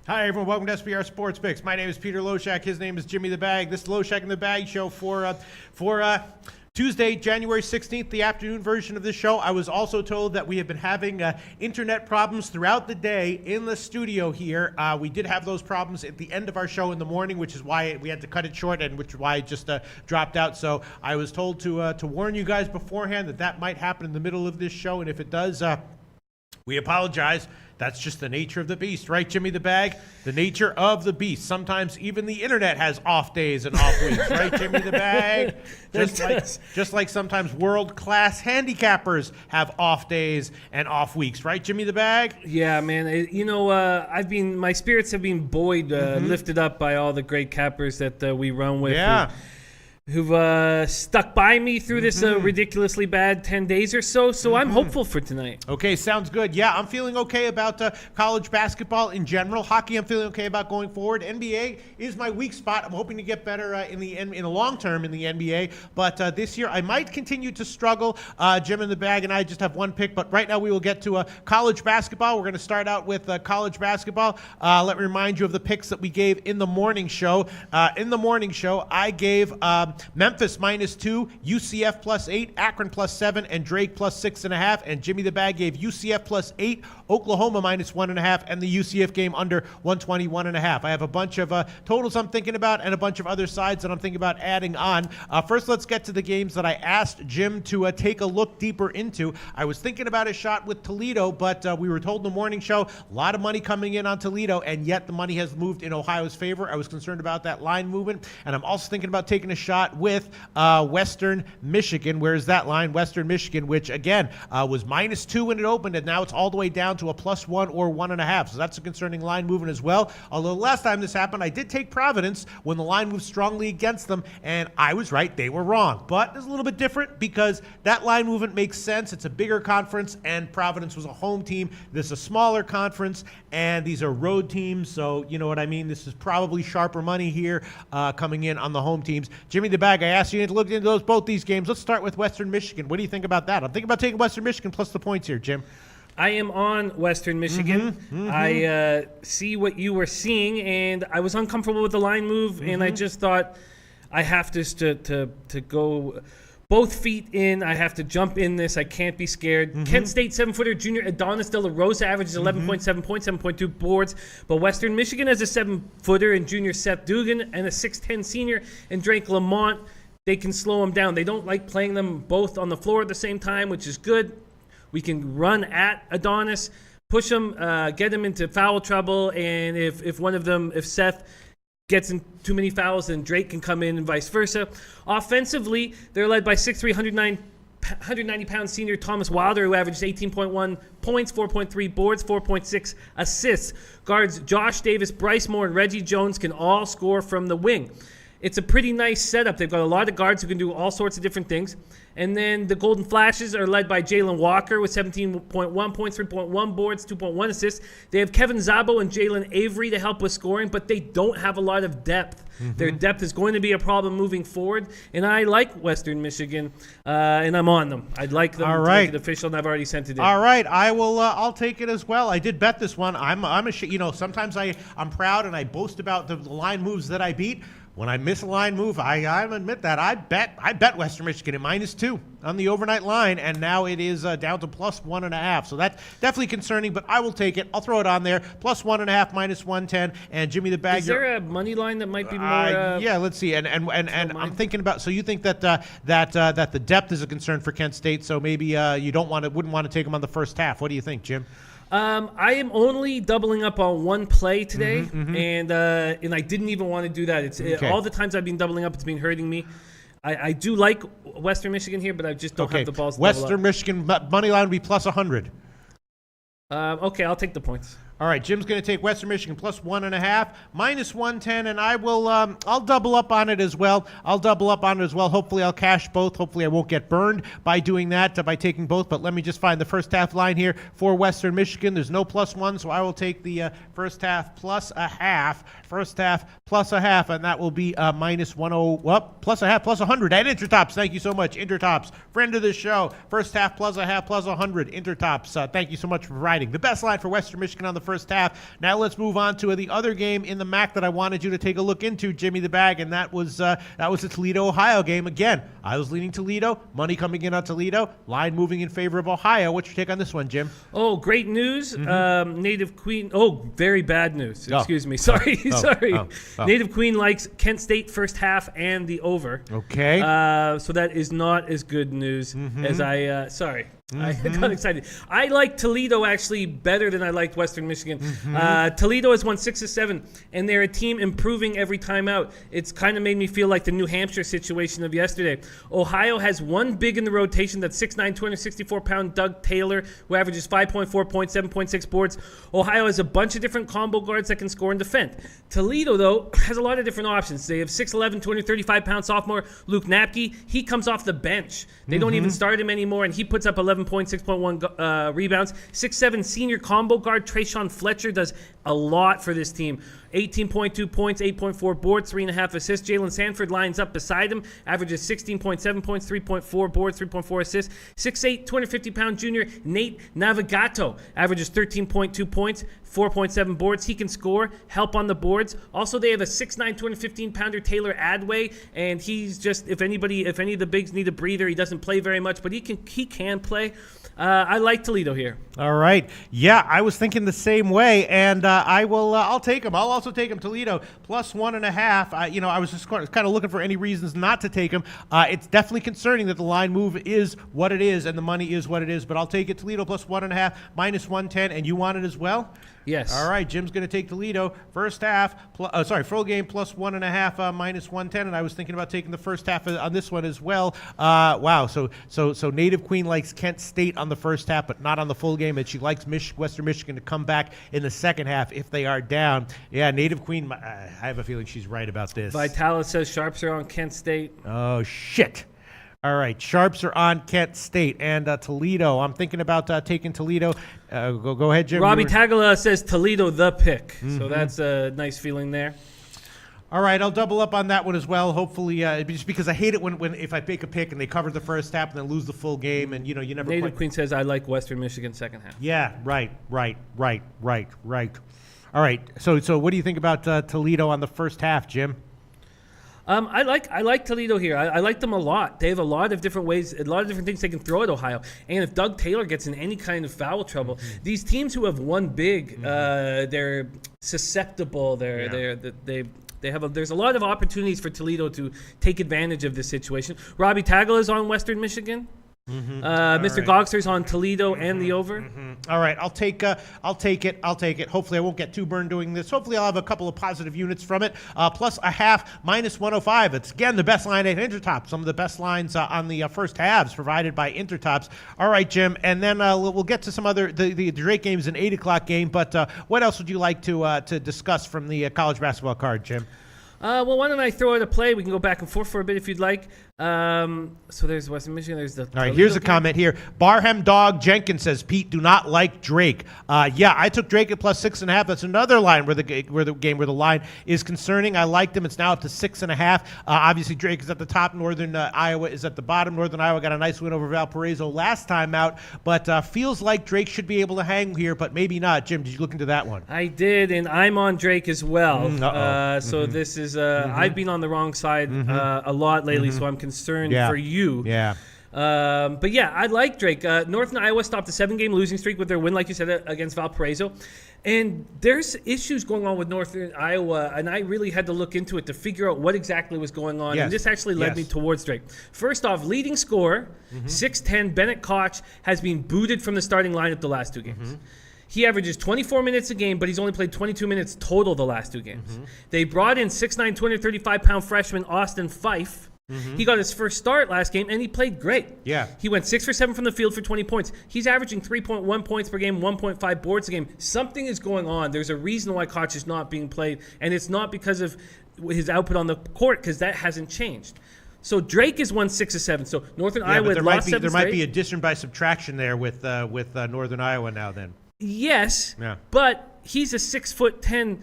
Hi, everyone. Welcome to SBR Sports Picks. My name is Peter Loshak. His name is Jimmy the Bag. This is Loshak in the Bag show for Tuesday, January 16th, the afternoon version of this show. I was also told that we have been having internet problems throughout the day in the studio here. We did have those problems at the end of our show in the morning, which is why we had to cut it short and which is why it just dropped out. So I was told to warn you guys beforehand that might happen in the middle of this show. And if it does, we apologize. That's just the nature of the beast, right, Jimmy the Bag? The nature of the beast. Sometimes even the internet has off days and off weeks, right, Jimmy the Bag? Just like sometimes world-class handicappers have off days and off weeks, right, Jimmy the Bag? Yeah, man. My spirits have been buoyed, lifted up by all the great cappers that we run with. Yeah. Who've stuck by me through this ridiculously bad 10 days or so. So I'm hopeful for tonight. Okay, sounds good. Yeah, I'm feeling okay about college basketball in general. Hockey, I'm feeling okay about going forward. NBA is my weak spot. I'm hoping to get better in the long term in the NBA. But this year, I might continue to struggle. Jim in the Bag and I just have one pick. But right now, we will get to college basketball. We're going to start out with college basketball. Let me remind you of the picks that we gave in the morning show. In the morning show, I gave Memphis -2, UCF +8, Akron +7, and Drake +6.5. And Jimmy the Bag gave UCF +8, Oklahoma -1.5, and the UCF game under 121.5. I have a bunch of totals I'm thinking about and a bunch of other sides that I'm thinking about adding on. First, let's get to the games that I asked Jim to take a look deeper into. I was thinking about a shot with Toledo, but we were told in the morning show, a lot of money coming in on Toledo, and yet the money has moved in Ohio's favor. I was concerned about that line movement, and I'm also thinking about taking a shot with Western Michigan. Where's that line? Western Michigan, which again was -2 when it opened, and now it's all the way down to a +1 or 1.5. So that's a concerning line movement as well. Although last time this happened, I did take Providence when the line moved strongly against them, and I was right. They were wrong. But it's a little bit different because that line movement makes sense. It's a bigger conference, and Providence was a home team. This is a smaller conference, and these are road teams. So you know what I mean? This is probably sharper money here coming in on the home teams. Jimmy the Bag, I asked you to look into both these games. Let's start with Western Michigan. What do you think about that? I'm thinking about taking Western Michigan plus the points here, Jim. I am on Western Michigan. I see what you were seeing, and I was uncomfortable with the line move, and I just thought I have to go both feet in. I have to jump in this. I can't be scared. Kent State 7-footer junior Adonis De La Rosa averages 11.7 points, 7.2 boards. But Western Michigan has a 7-footer in junior Seth Dugan and a 6'10 senior in Drake Lamont. They can slow them down. They don't like playing them both on the floor at the same time, which is good. We can run at Adonis, push him, get him into foul trouble, and if Seth gets in too many fouls, then Drake can come in and vice versa. Offensively, they're led by 6'3", 190-pound senior Thomas Wilder, who averages 18.1 points, 4.3 boards, 4.6 assists. Guards Josh Davis, Bryce Moore, and Reggie Jones can all score from the wing. It's a pretty nice setup. They've got a lot of guards who can do all sorts of different things. And then the Golden Flashes are led by Jalen Walker with 17.1 points, 3.1 boards, 2.1 assists. They have Kevin Szabo and Jalen Avery to help with scoring, but they don't have a lot of depth. Their depth is going to be a problem moving forward. And I like Western Michigan, and I'm on them. I'd like them to make it official, and I've already sent it in. All right, I will. I'll take it as well. I did bet this one. Sometimes I'm proud and I boast about the line moves that I beat. When I miss a line move, I admit that. I bet Western Michigan at -2 on the overnight line, and now it is down to +1.5. So that's definitely concerning, but I will take it. I'll throw it on there. +1.5, -110, and Jimmy the Bag. Is there a money line that might be more? Yeah, let's see. And I'm thinking about. So you think that that the depth is a concern for Kent State? So maybe you wouldn't want to take them on the first half. What do you think, Jim? I am only doubling up on one play today, and I didn't even want to do that. It's all the times I've been doubling up, it's been hurting me. I do like Western Michigan here, but I just don't have the balls to double up. Western Michigan money line would be +100. Okay, I'll take the points. All right, Jim's going to take Western Michigan +1.5, -110, and I will. I'll double up on it as well. Hopefully, I'll cash both. Hopefully, I won't get burned by doing that by taking both. But let me just find the first half line here for Western Michigan. There's no +1, so I will take the first half +0.5. First half +0.5, and that will be -10. Well, +0.5, +100 at Intertops. Thank you so much, Intertops, friend of the show. First half +0.5, +100. Intertops. Thank you so much for providing the best line for Western Michigan on the first half. Now let's move on to the other game in the MAC that I wanted you to take a look into, Jimmy the Bag, and that was the Toledo, Ohio game. Again, I was leaning Toledo, money coming in on Toledo, line moving in favor of Ohio. What's your take on this one, Jim? Oh, great news. Native Queen. Oh, very bad news. Excuse me. Sorry. Sorry. Native Queen likes Kent State first half and the over. Okay. So that is not as good news as I. Sorry. I got excited. I like Toledo actually better than I liked Western Michigan. Toledo has won 6 of 7, and they're a team improving every time out. It's kind of made me feel like the New Hampshire situation of yesterday. Ohio has one big in the rotation. That's 6'9", 264-pound Doug Taylor, who averages 5.4 points, 7.6 boards. Ohio has a bunch of different combo guards that can score and defend. Toledo, though, has a lot of different options. They have 6'11", 235-pound sophomore Luke Napke. He comes off the bench. They don't even start him anymore, and he puts up 11 points, 6.1 rebounds. 6'7" senior combo guard Trayshawn Fletcher does a lot for this team. 18.2 points, 8.4 boards, 3.5 assists. Jalen Sanford lines up beside him, averages 16.7 points, 3.4 boards, 3.4 assists. 6'8", 250-pound junior Nate Navigato averages 13.2 points, 4.7 boards. He can score, help on the boards. Also, they have a 6'9", 215-pounder Taylor Adway, and he's just, if any of the bigs need a breather, he doesn't play very much, but he can play. I like Toledo here. All right. Yeah, I was thinking the same way, and I'll take him. I'll also take him. Toledo plus 1.5. I was just kind of looking for any reasons not to take him. It's definitely concerning that the line move is what it is and the money is what it is, but I'll take it. Toledo plus 1.5, minus 110, and you want it as well? Yes. All right, Jim's going to take Toledo first half. Full game plus 1.5, minus 110, and I was thinking about taking the first half on this one as well. Wow. So Native Queen likes Kent State on the first half, but not on the full game, and she likes Western Michigan to come back in the second half if they are down. Yeah, Native Queen. I have a feeling she's right about this. Vitalis says Sharps are on Kent State. Oh shit. All right, Sharps are on Kent State and Toledo. I'm thinking about taking Toledo. Go ahead, Jim. Robbie Tagala says Toledo the pick. So that's a nice feeling there. All right, I'll double up on that one as well. Hopefully, just because I hate it when if I make a pick and they cover the first half and then lose the full game, and you never. Native Queen says I like Western Michigan second half. Yeah, right. All right, so what do you think about Toledo on the first half, Jim? I like Toledo here. I like them a lot. They have a lot of different ways, a lot of different things they can throw at Ohio. And if Doug Taylor gets in any kind of foul trouble, these teams who have won big, they're susceptible. There's a lot of opportunities for Toledo to take advantage of this situation. Robbie Tagala is on Western Michigan. Mr. Gogster's on Toledo and the over. All right, I'll take it. Hopefully, I won't get too burned doing this. Hopefully, I'll have a couple of positive units from it. Plus a half, minus 105. It's again the best line at Intertop. Some of the best lines on the first halves provided by Intertops. All right, Jim, and then we'll get to some other the Drake game is an 8 o'clock game. But what else would you like to discuss from the college basketball card, Jim? Well, why don't I throw it a play? We can go back and forth for a bit if you'd like. So there's Western Michigan. There's the. All right, here's a comment here. Barham Dog Jenkins says Pete do not like Drake. Yeah, I took Drake at plus 6.5. That's another line where the line is concerning. I liked him. It's now up to 6.5. Obviously, Drake is at the top. Northern Iowa is at the bottom. Northern Iowa got a nice win over Valparaiso last time out, but feels like Drake should be able to hang here, but maybe not. Jim, did you look into that one? I did, and I'm on Drake as well. So this is I've been on the wrong side a lot lately, so I'm concerned for you. Yeah. But yeah, I like Drake. Northern Iowa stopped a 7-game losing streak with their win, like you said, against Valparaiso. And there's issues going on with Northern Iowa, and I really had to look into it to figure out what exactly was going on. Yes. And this actually led me towards Drake. First off, leading scorer, 6'10", Bennett Koch, has been booted from the starting lineup the last 2 games. He averages 24 minutes a game, but he's only played 22 minutes total the last 2 games. They brought in 6'9", 235-pound freshman Austin Fife. He got his first start last game, and he played great. Yeah. He went 6 for 7 from the field for 20 points. He's averaging 3.1 points per game, 1.5 boards a game. Something is going on. There's a reason why Koch is not being played, and it's not because of his output on the court, because that hasn't changed. So Drake is 6 of 7. So Northern Iowa lost 7 There might be addition by subtraction there with Northern Iowa now then. Yes, but he's a 6'10".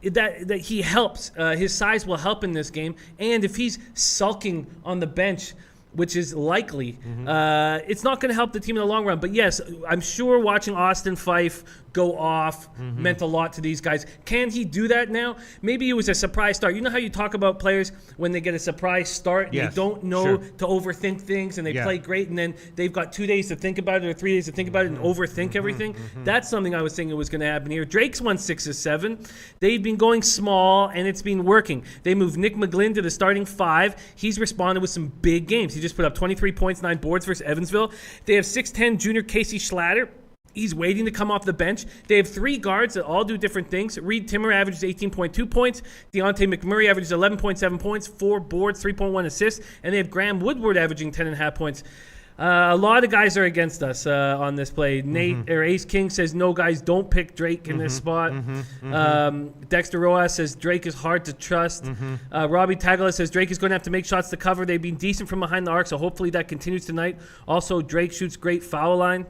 That he helps. His size will help in this game. And if he's sulking on the bench, which is likely, it's not going to help the team in the long run. But yes, I'm sure watching Austin Fife go off meant a lot to these guys. Can he do that now? Maybe it was a surprise start. You know how you talk about players when they get a surprise start and they don't know to overthink things and they play great and then they've got 2 days to think about it or 3 days to think about it and overthink everything. That's something I was thinking was going to happen here. Drake's won 6 of 7. They've been going small and it's been working. They moved Nick McGlynn to the starting 5. He's responded with some big games. He just put up 23 points, 9 boards versus Evansville. They have 6'10" junior Casey Schlatter. He's waiting to come off the bench. They have 3 guards that all do different things. Reed Timmer averages 18.2 points. Deontay McMurray averages 11.7 points, 4 boards, 3.1 assists. And they have Graham Woodward averaging 10.5 points. A lot of guys are against us on this play. Nate or Ace King says, no, guys, don't pick Drake in this spot. Dexter Rojas says Drake is hard to trust. Robbie Tagala says Drake is going to have to make shots to cover. They've been decent from behind the arc, so hopefully that continues tonight. Also, Drake shoots great foul line.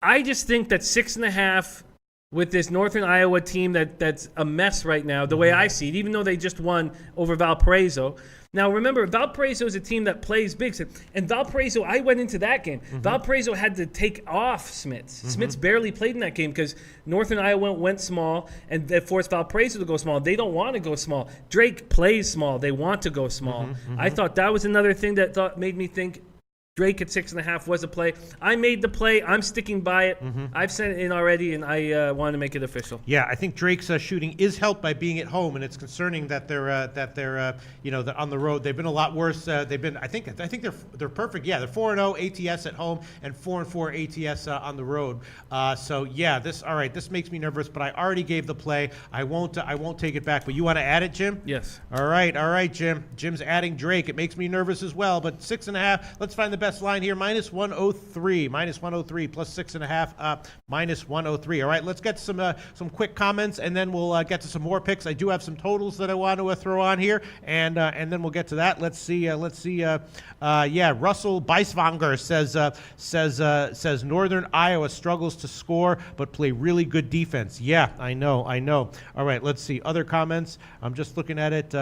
I just think that 6.5 with this Northern Iowa team that's a mess right now, the way I see it, even though they just won over Valparaiso. Now, remember, Valparaiso is a team that plays big. And Valparaiso, I went into that game. Valparaiso had to take off Smits. Smits barely played in that game because Northern Iowa went small and they forced Valparaiso to go small. They don't want to go small. Drake plays small. They want to go small. I thought that was another thing that made me think Drake at 6.5 was a play. I made the play. I'm sticking by it. I've sent it in already, and I want to make it official. Yeah, I think Drake's shooting is helped by being at home, and it's concerning that they're they're on the road. They've been a lot worse. They've been. I think they're perfect. Yeah, they're 4-0 ATS at home and 4-4 ATS on the road. So yeah, this makes me nervous. But I already gave the play. I won't take it back. But you want to add it, Jim? Yes. All right, Jim. Jim's adding Drake. It makes me nervous as well. But 6.5. Let's find the best line here. -103. -103 plus 6.5. -103. All right, let's get some quick comments and then we'll get to some more picks. I do have some totals that I want to throw on here, and then we'll get to that. Let's see. Russell Beiswanger says Northern Iowa struggles to score but play really good defense. Yeah, I know. All right, let's see other comments. I'm just looking at it.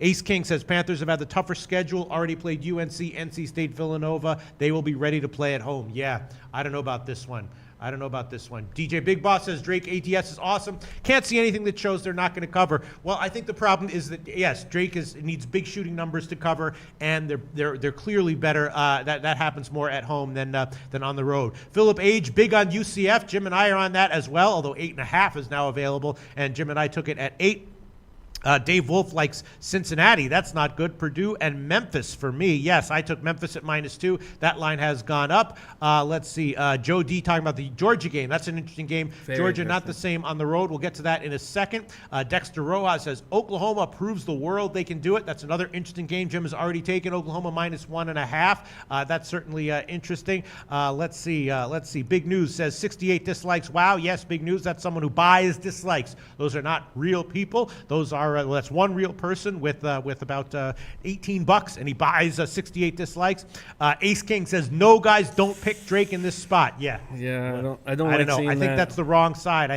Ace King says Panthers have had the tougher schedule. Already played UNC, NC State, Villanova. They will be ready to play at home. Yeah, I don't know about this one. DJ Big Boss says Drake ATS is awesome. Can't see anything that shows they're not going to cover. Well, I think the problem is that yes, Drake needs big shooting numbers to cover, and they're clearly better. That happens more at home than on the road. Philip Age, big on UCF. Jim and I are on that as well. Although 8.5 is now available, and Jim and I took it at 8. Dave Wolf likes Cincinnati. That's not good. Purdue and Memphis for me. Yes, I took Memphis at -2. That line has gone up. Let's see. Joe D talking about the Georgia game. That's an interesting game. Georgia not the same on the road. We'll get to that in a second. Dexter Rojas says Oklahoma proves the world they can do it. That's another interesting game. Jim has already taken Oklahoma -1.5. That's certainly interesting. Let's see. Big News says 68 dislikes. Wow. Yes, Big News. That's someone who buys dislikes. Those are not real people. Those are that's one real person with about $18, and he buys 68 dislikes. Ace King says, "No, guys, don't pick Drake in this spot." Yeah, I don't know. I think that's the wrong side.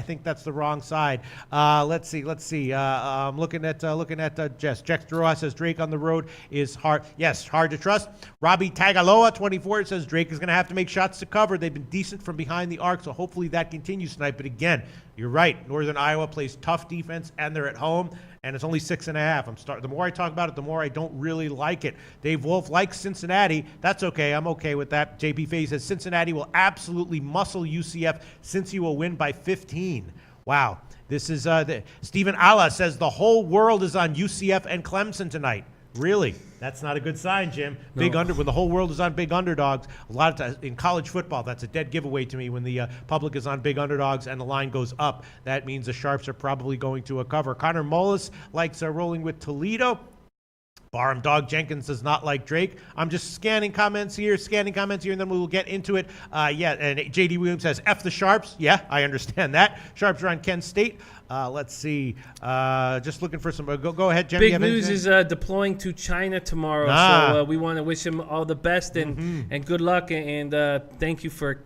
Let's see. I'm looking at Jess. Dexter Ross says Drake on the road is hard. Yes, hard to trust. Robbie Tagaloa 24 says Drake is going to have to make shots to cover. They've been decent from behind the arc, so hopefully that continues tonight. But again, you're right. Northern Iowa plays tough defense, and they're at home, and it's only 6.5. The more I talk about it, the more I don't really like it. Dave Wolf likes Cincinnati. That's okay. I'm okay with that. JP Faye says Cincinnati will absolutely muscle UCF since he will win by 15. Wow. This is Stephen Alla says the whole world is on UCF and Clemson tonight. Really? That's not a good sign, Jim. No. When the whole world is on big underdogs, a lot of times in college football, that's a dead giveaway to me. When the public is on big underdogs and the line goes up, that means the Sharps are probably going to cover. Connor Mullis likes rolling with Toledo. Barham Dog Jenkins does not like Drake. I'm just scanning comments here, and then we will get into it. And J.D. Williams says, F the Sharps. Yeah, I understand that. Sharps are on Kent State. Let's see. Just looking for some. Go ahead, Jim. Big News is deploying to China tomorrow. So we want to wish him all the best and good luck. And thank you for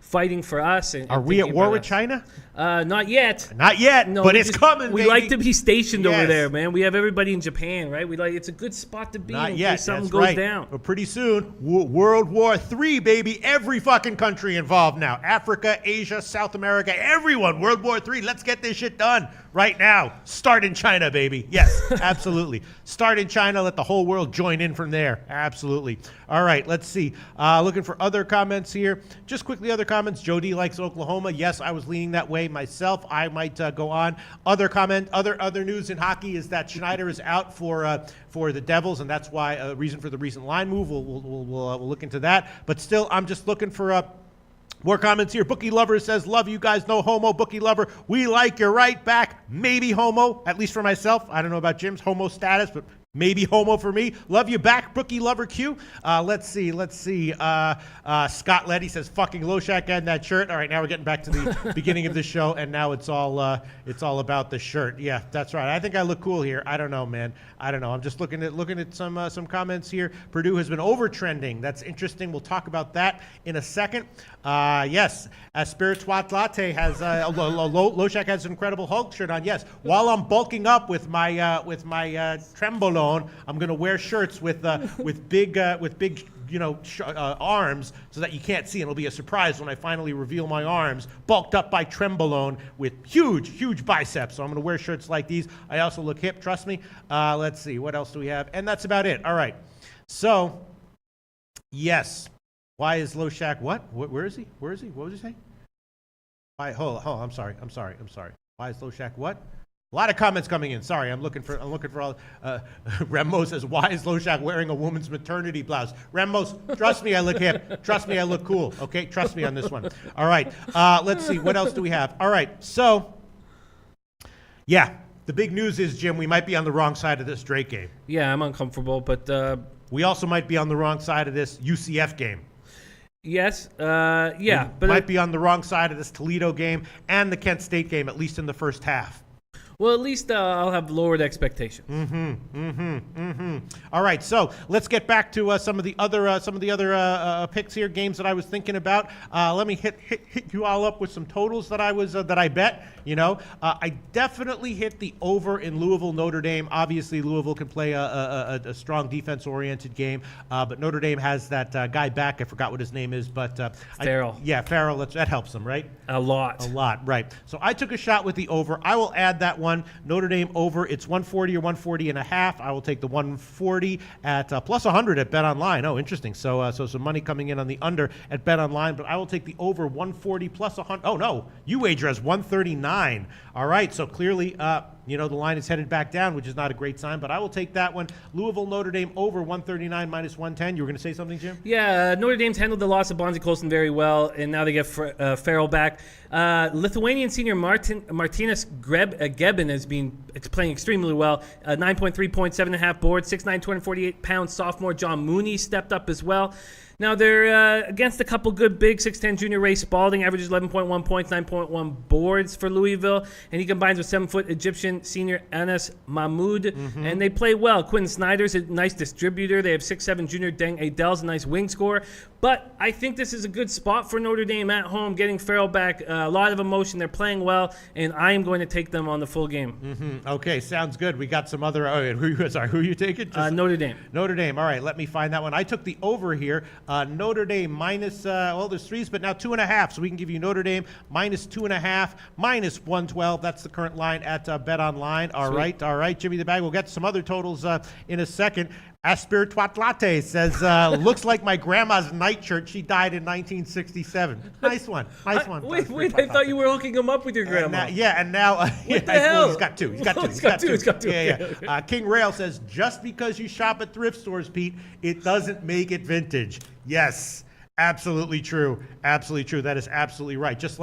fighting for us. And Are we at thinking war about with us. China? Not yet. Not yet, No, but we it's just- coming, We baby. like to be stationed over Yes. there, man. We have everybody in Japan, right? It's a good spot to be Not in yet. case something That's goes right. down. But pretty soon, World War III, baby. Every fucking country involved now. Africa, Asia, South America, everyone. World War III. Let's get this shit done right now. Start in China, baby. Yes, absolutely. Start in China. Let the whole world join in from there. Absolutely. All right, let's see. Looking for other comments here. Just quickly, other comments. Jody likes Oklahoma. Yes, I was leaning that way myself. I might go on. Other comment, other news in hockey is that Schneider is out for the Devils, and that's why a reason for the recent line move. We'll look into that. But still, I'm just looking for more comments here. Bookie Lover says, love you guys, no homo. Bookie Lover, we like you right back. Maybe homo, at least for myself. I don't know about Jim's homo status, but maybe homo for me. Love you back, Bookie Lover Q. Let's see. Scott Letty says, fucking Loshak and that shirt. All right, now we're getting back to the beginning of the show, and now it's all about the shirt. Yeah, that's right. I think I look cool here. I don't know, man. I don't know. I'm just looking at some comments here. Purdue has been over trending. That's interesting. We'll talk about that in a second. Yes, Spirituat Latte has Loshak has an Incredible Hulk shirt on. Yes, while I'm bulking up with my Trembolone, I'm going to wear shirts with big arms so that you can't see. And it'll be a surprise when I finally reveal my arms, bulked up by Trembolone with huge biceps. So I'm going to wear shirts like these. I also look hip, trust me. Let's see, what else do we have? And that's about it. All right. So, yes. Why is Loshak what? Where is he? What was he saying? Why? Hold on. I'm sorry. Why is Loshak what? A lot of comments coming in. Sorry, I'm looking for all. Remo says, "Why is Loshak wearing a woman's maternity blouse?" Remos, trust me, I look hip. Trust me, I look cool. Okay, trust me on this one. All right, let's see. What else do we have? All right, so yeah, the big news is, Jim, we might be on the wrong side of this Drake game. Yeah, I'm uncomfortable, but we also might be on the wrong side of this UCF game. Yes, yeah, but might be on the wrong side of this Toledo game and the Kent State game, at least in the first half. Well, at least I'll have lowered expectations. All right, so let's get back to some of the other picks here, games that I was thinking about. Let me hit you all up with some totals that I bet. I definitely hit the over in Louisville Notre Dame. Obviously, Louisville can play a strong defense-oriented game, but Notre Dame has that guy back. I forgot what his name is, but Farrell. Farrell. That helps them, right? A lot, right. So I took a shot with the over. I will add that one. Notre Dame over. It's 140 or 140 and a half. I will take the 140 at plus 100 at Bet Online. Oh, interesting. So some money coming in on the under at Bet Online, but I will take the over 140 plus 100. Oh no, you wager as 139. All right. So clearly, the line is headed back down, which is not a great sign, but I will take that one. Louisville Notre Dame over 139 minus 110. You were going to say something, Jim? Yeah, Notre Dame's handled the loss of Bonzi Colson very well, and now they get Farrell back. Lithuanian senior Martinas Gebin has been playing extremely well. 9.3 points, 7.5 boards, 6'9", 248 pounds. Sophomore John Mooney stepped up as well. Now, they're against a couple good big 6'10 junior Ray Spalding, averages 11.1 points, 9.1 boards for Louisville, and he combines with 7-foot Egyptian senior Anas Mahmoud, and they play well. Quentin Snyder's a nice distributor. They have 6'7 junior Deng Adel's a nice wing scorer, but I think this is a good spot for Notre Dame at home, getting Farrell back. A lot of emotion. They're playing well, and I am going to take them on the full game. Okay, sounds good. We got some other. Who are you taking? Notre Dame. Notre Dame. All right, let me find that one. I took the over here. Notre Dame minus, there's threes, but now 2.5. So we can give you Notre Dame minus 2.5, minus 112. That's the current line at Bet Online. All right, Jimmy the Bag. We'll get to some other totals in a second. Aspirituat Latte says, looks like my grandma's nightshirt. She died in 1967. Nice one. Wait, I thought you were hooking him up with your grandma. And now what the hell? He's got two. He's got two. Yeah. King Rail says, just because you shop at thrift stores, Pete, it doesn't make it vintage. Yes. Absolutely true. Absolutely true. That is absolutely right. Just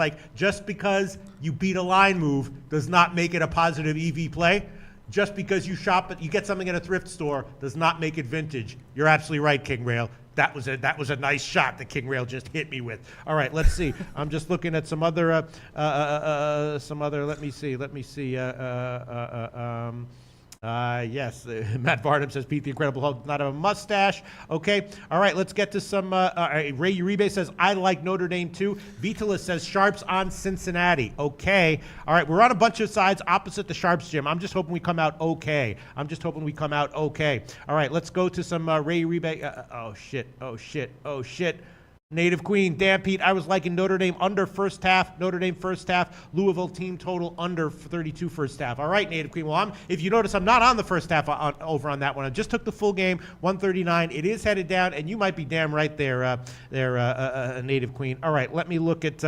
because you beat a line move does not make it a positive EV play. Just because you get something at a thrift store does not make it vintage. You're absolutely right, King Rail. That was a nice shot that King Rail just hit me with. All right, let's see. I'm just looking at some other. Let me see. Yes, Matt Varnum says Pete the Incredible Hulk does not have a mustache. Okay, all right, let's get to some. Ray Uribe says, I like Notre Dame too. Vitalis says, Sharps on Cincinnati. Okay, all right, we're on a bunch of sides opposite the Sharps, Jim. I'm just hoping we come out okay. All right, let's go to some Ray Uribe. Oh, shit. Native Queen, damn Pete, I was liking Notre Dame under first half. Louisville team total under 32 first half. All right, Native Queen. Well, if you notice, I'm not on the first half over on that one. I just took the full game, 139. It is headed down, and you might be damn right there, Native Queen. All right, let me look at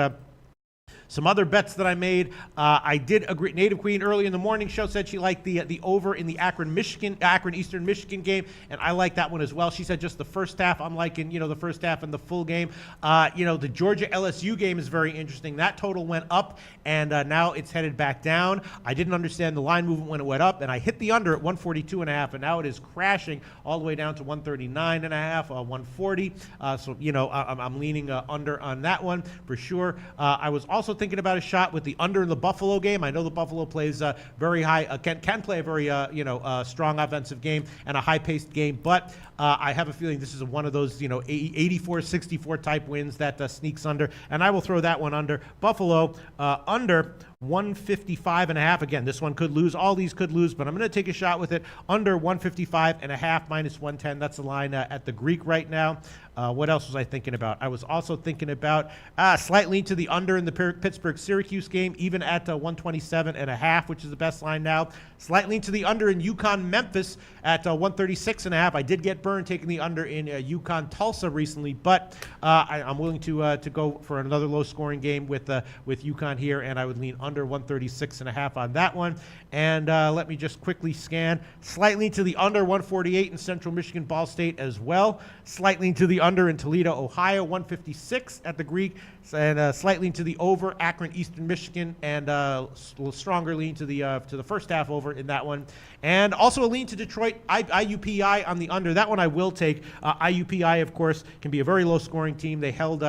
some other bets that I made. I did agree. Native Queen early in the morning show said she liked the over in the Akron Eastern Michigan game, and I like that one as well. She said just the first half. I'm liking the first half and the full game. The Georgia LSU game is very interesting. That total went up, and now it's headed back down. I didn't understand the line movement when it went up, and I hit the under at 142.5, and now it is crashing all the way down to 139.5, 140. I'm leaning under on that one for sure. I was also thinking about a shot with the under in the Buffalo game. I know the Buffalo plays very high, can play a very strong offensive game and a high-paced game, but I have a feeling this is one of those 84-64 type wins that sneaks under, and I will throw that one under. Buffalo under 155.5. Again, this one could lose. All these could lose, but I'm going to take a shot with it. Under 155.5 minus 110. That's the line at the Greek right now. What else was I thinking about? I was also thinking about slightly to the under in the Pittsburgh-Syracuse game, even at 127.5, which is the best line now. Slightly to the under in UConn-Memphis at 136.5. I did get burned taking the under in UConn-Tulsa recently, but I'm willing to go for another low-scoring game with UConn here, and I would lean under 136.5 on that one. And let me just quickly scan. Slightly to the under 148 in Central Michigan Ball State as well. Slightly to the under in Toledo, Ohio, 156 at the Greek, and slightly to the over Akron Eastern Michigan, and a little stronger lean to the first half over in that one. And also a lean to Detroit, IUPI on the under. That one I will take. IUPI, of course, can be a very low-scoring team. They held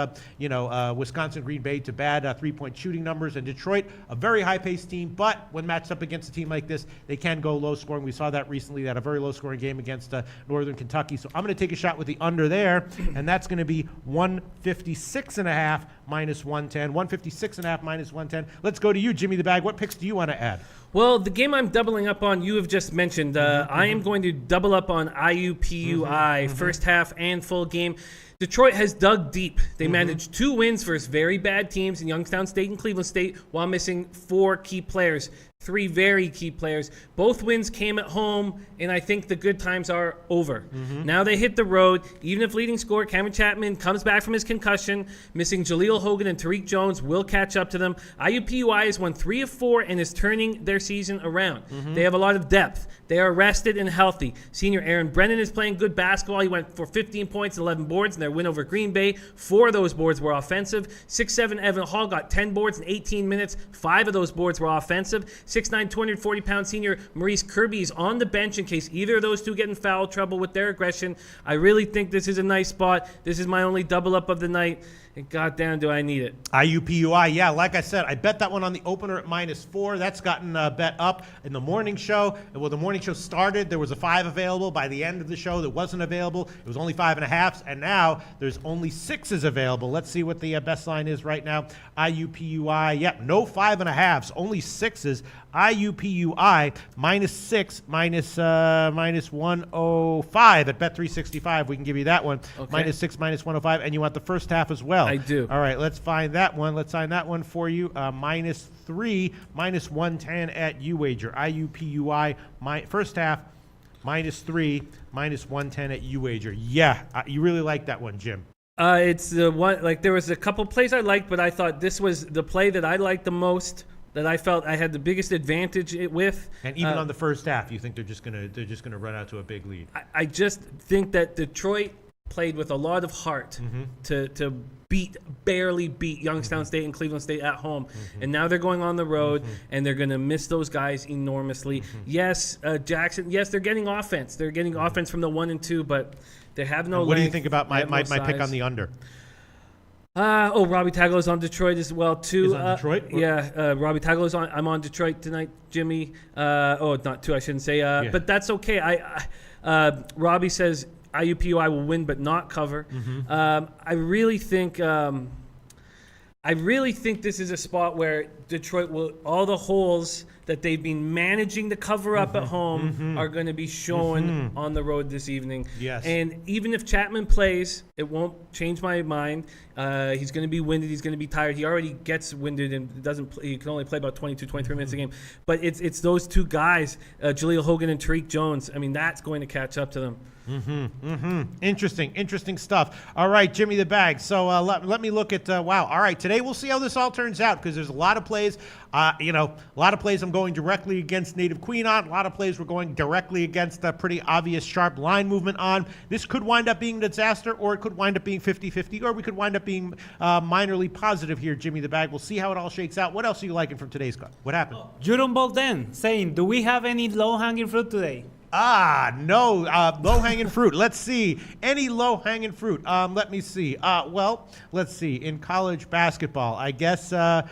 Wisconsin Green Bay to bad three-point shooting numbers. And Detroit, a very high-paced team, but when matched up against a team like this, they can go low-scoring. We saw that recently. They had a very low-scoring game against Northern Kentucky. So I'm going to take a shot with the under there, and that's going to be 156.5 minus 110. 156.5 minus 110. Let's go to you, Jimmy the Bag. What picks do you want to add? Well, the game I'm doubling up on, you have just mentioned. I am going to double up on IUPUI, first half and full game. Detroit has dug deep. They managed 2 wins versus very bad teams in Youngstown State and Cleveland State while missing 4 key players. 3 very key players. Both wins came at home, and I think the good times are over. Now they hit the road. Even if leading scorer Cameron Chapman comes back from his concussion, missing Jaleel Hogan and Tariq Jones will catch up to them. IUPUI has won 3 of 4 and is turning their season around. They have a lot of depth. They are rested and healthy. Senior Aaron Brennan is playing good basketball. He went for 15 points and 11 boards in their win over Green Bay. 4 of those boards were offensive. 6'7" Evan Hall got 10 boards in 18 minutes. 5 of those boards were offensive. 6'9", 240-pound senior Maurice Kirby is on the bench in case either of those two get in foul trouble with their aggression. I really think this is a nice spot. This is my only double up of the night. And goddamn, do I need it. IUPUI, yeah, like I said, I bet that one on the opener at -4. That's gotten bet up in the morning show. And when the morning show started, there was a 5 available. By the end of the show, that wasn't available. It was only 5.5s, and now there's only 6s available. Let's see what the best line is right now. IUPUI, yep, no 5.5s, only 6s. IUPUI -6 minus 105 at Bet365. We can give you that one. Okay. -6 minus 105, and you want the first half as well. I do. All right, let's find that one. Let's find that one for you. -3 minus 110 at UWager. IUPUI first half -3 minus 110 at UWager. Yeah, you really like that one, Jim. It's the one. Like there was a couple plays I liked, but I thought this was the play that I liked the most, that I felt I had the biggest advantage with. And even on the first half, you think they're just gonna run out to a big lead? I just think that Detroit played with a lot of heart to barely beat Youngstown State and Cleveland State at home. And now they're going on the road, and they're going to miss those guys enormously. Yes, Jackson, yes, they're getting offense. They're getting offense from the 1 and 2, but they have no length. What do you think about my pick on the under? Robbie Taggalo's on Detroit as well too. He's on Detroit? Yeah, Robbie Taggalo's on. I'm on Detroit tonight, Jimmy. Not two, I shouldn't say. But that's okay. Robbie says IUPUI will win but not cover. I really think this is a spot where Detroit will, all the holes that they've been managing to cover up at home are going to be shown on the road this evening. Yes. And even if Chapman plays, it won't change my mind. He's going to be winded. He's going to be tired. He already gets winded and doesn't play. He can only play about 22, 23 minutes a game. But it's those two guys, Jaleel Hogan and Tariq Jones. I mean, that's going to catch up to them. Interesting stuff. All right, Jimmy the Bag. So let me look at wow. All right, today we'll see how this all turns out because there's a lot of plays. A lot of plays I'm going directly against Native Queen on. A lot of plays we're going directly against a pretty obvious sharp line movement on. This could wind up being a disaster, or it could wind up being 50-50, or we could wind up being minorly positive here, Jimmy the Bag. We'll see how it all shakes out. What else are you liking from today's cut? What happened? Jurun Bolden saying, do we have any low-hanging fruit today? No, low-hanging fruit. Let's see. Any low-hanging fruit? Let me see. Let's see. In college basketball, I guess, What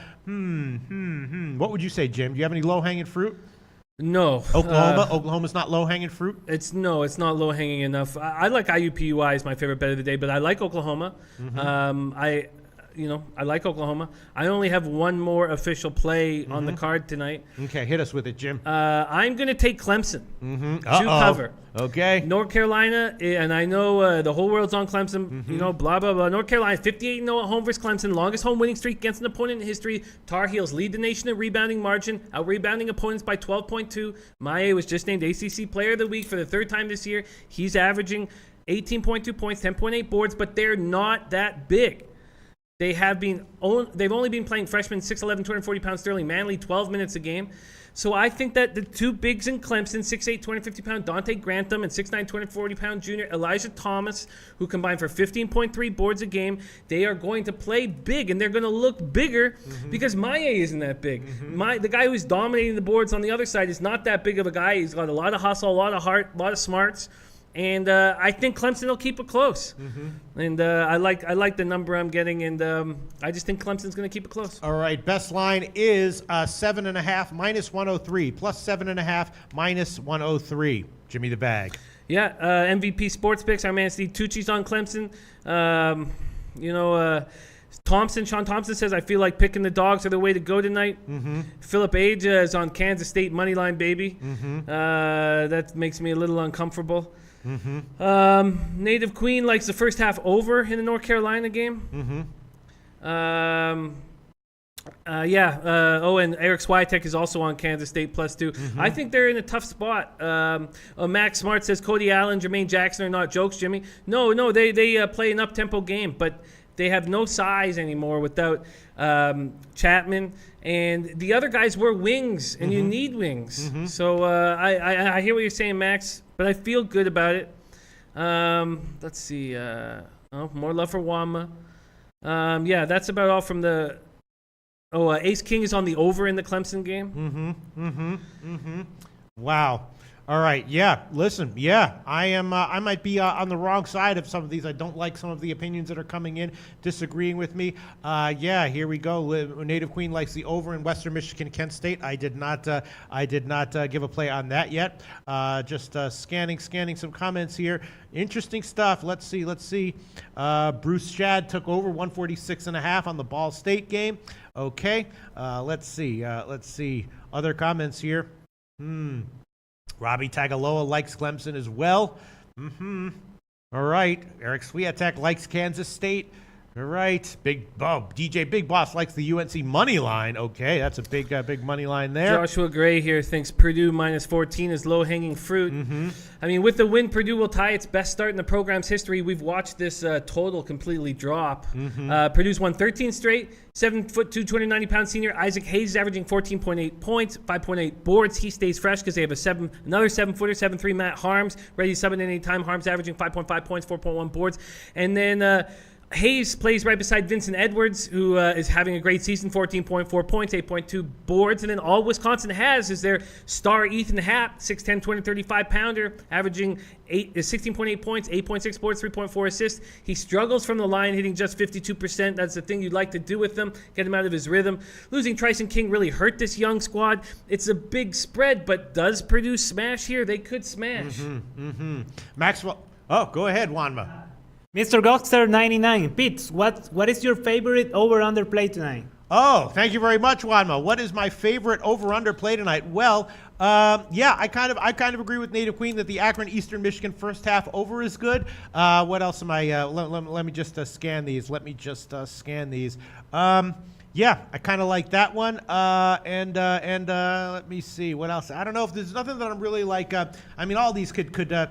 would you say, Jim? Do you have any low-hanging fruit? No. Oklahoma? Oklahoma's not low-hanging fruit? It's not low-hanging enough. I like IUPUI as my favorite bet of the day, but I like Oklahoma. I like Oklahoma. I only have one more official play on the card tonight. Okay, hit us with it, Jim. I'm going to take Clemson to cover. Okay. North Carolina, and I know the whole world's on Clemson, blah, blah, blah. North Carolina, 58-0 at home versus Clemson. Longest home winning streak against an opponent in history. Tar Heels lead the nation in rebounding margin, out-rebounding opponents by 12.2. Maye was just named ACC Player of the Week for the third time this year. He's averaging 18.2 points, 10.8 boards, but they're not that big. They've only been playing freshmen 6'11", 240 pounds sterling, Manley 12 minutes a game. So I think that the two bigs in Clemson, 6'8", 250-pound Dante Grantham and 6'9", 240-pound junior Elijah Thomas, who combine for 15.3 boards a game, they are going to play big, and they're going to look bigger because Maye isn't that big. The guy who's dominating the boards on the other side is not that big of a guy. He's got a lot of hustle, a lot of heart, a lot of smarts. And I think Clemson will keep it close. And I like the number I'm getting, and I just think Clemson's going to keep it close. All right, best line is 7.5 minus 103, plus 7.5 minus 103. Jimmy the Bag. Yeah, MVP Sports Picks. Our man Steve Tucci's on Clemson. Sean Thompson says, I feel like picking the dogs are the way to go tonight. Philip Age is on Kansas State moneyline, baby. That makes me a little uncomfortable. Native Queen likes the first half over in the North Carolina game. And Eric Swiatek is also on Kansas State +2. I think they're in a tough spot. Max Smart says Cody Allen, Jermaine Jackson are not jokes, Jimmy. No, they play an up-tempo game, but they have no size anymore without Chapman. And the other guys were wings, and you need wings. So I hear what you're saying, Max, but I feel good about it. Let's see. More love for Wama. That's about all from the... Ace King is on the over in the Clemson game. Wow. All right. Yeah. Listen. Yeah. I am. I might be on the wrong side of some of these. I don't like some of the opinions that are coming in, disagreeing with me. Here we go. Native Queen likes the over in Western Michigan, Kent State. I did not give a play on that yet. Just scanning some comments here. Interesting stuff. Let's see. Bruce Shad took over 146.5 on the Ball State game. Okay. Let's see. Other comments here. Robbie Tagaloa likes Clemson as well. All right. Eric Swiatek likes Kansas State. All right. DJ Big Boss likes the UNC money line. Okay, that's a big money line there. Joshua Gray here thinks Purdue -14 is low-hanging fruit. I mean, with the win, Purdue will tie its best start in the program's history. We've watched this total completely drop. Purdue's won 13 straight. 7'2", 290-pound senior Isaac Hayes is averaging 14.8 points, 5.8 boards. He stays fresh because they have another 7-footer, 7'3", Matt Harms, ready to sub in any time. Harms averaging 5.5 points, 4.1 boards. And then Hayes plays right beside Vincent Edwards, who is having a great season, 14.4 points, 8.2 boards. And then all Wisconsin has is their star Ethan Happ, 6'10", 235-pounder, averaging 16.8 points, 8.6 boards, 3.4 assists. He struggles from the line, hitting just 52%. That's the thing you'd like to do with him, get him out of his rhythm. Losing Tryson King really hurt this young squad. It's a big spread, but does Purdue smash here? They could smash. Maxwell. Oh, go ahead, Wanma. Mr. Gokster 99. Pete, what is your favorite over-under play tonight? Oh, thank you very much, Wanma. What is my favorite over/under play tonight? Well, yeah, I kind of agree with Native Queen that the Akron Eastern Michigan first half over is good. What else am I? Let me just scan these. Yeah, I kind of like that one. And let me see what else. I don't know if there's nothing that I'm really like. I mean, all these could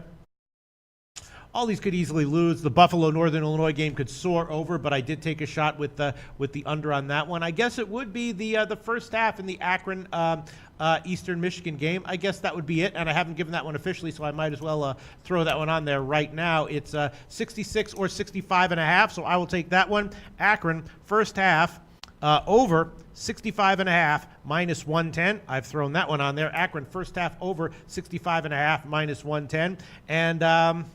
easily lose. The Buffalo Northern Illinois game could soar over, but I did take a shot with the under on that one. I guess it would be the first half in the Akron Eastern Michigan game. I guess that would be it, and I haven't given that one officially, so I might as well throw that one on there right now. It's 66 or 65.5, so I will take that one. Akron first half over 65.5 minus 110. I've thrown that one on there. Akron first half over 65.5 minus 110, and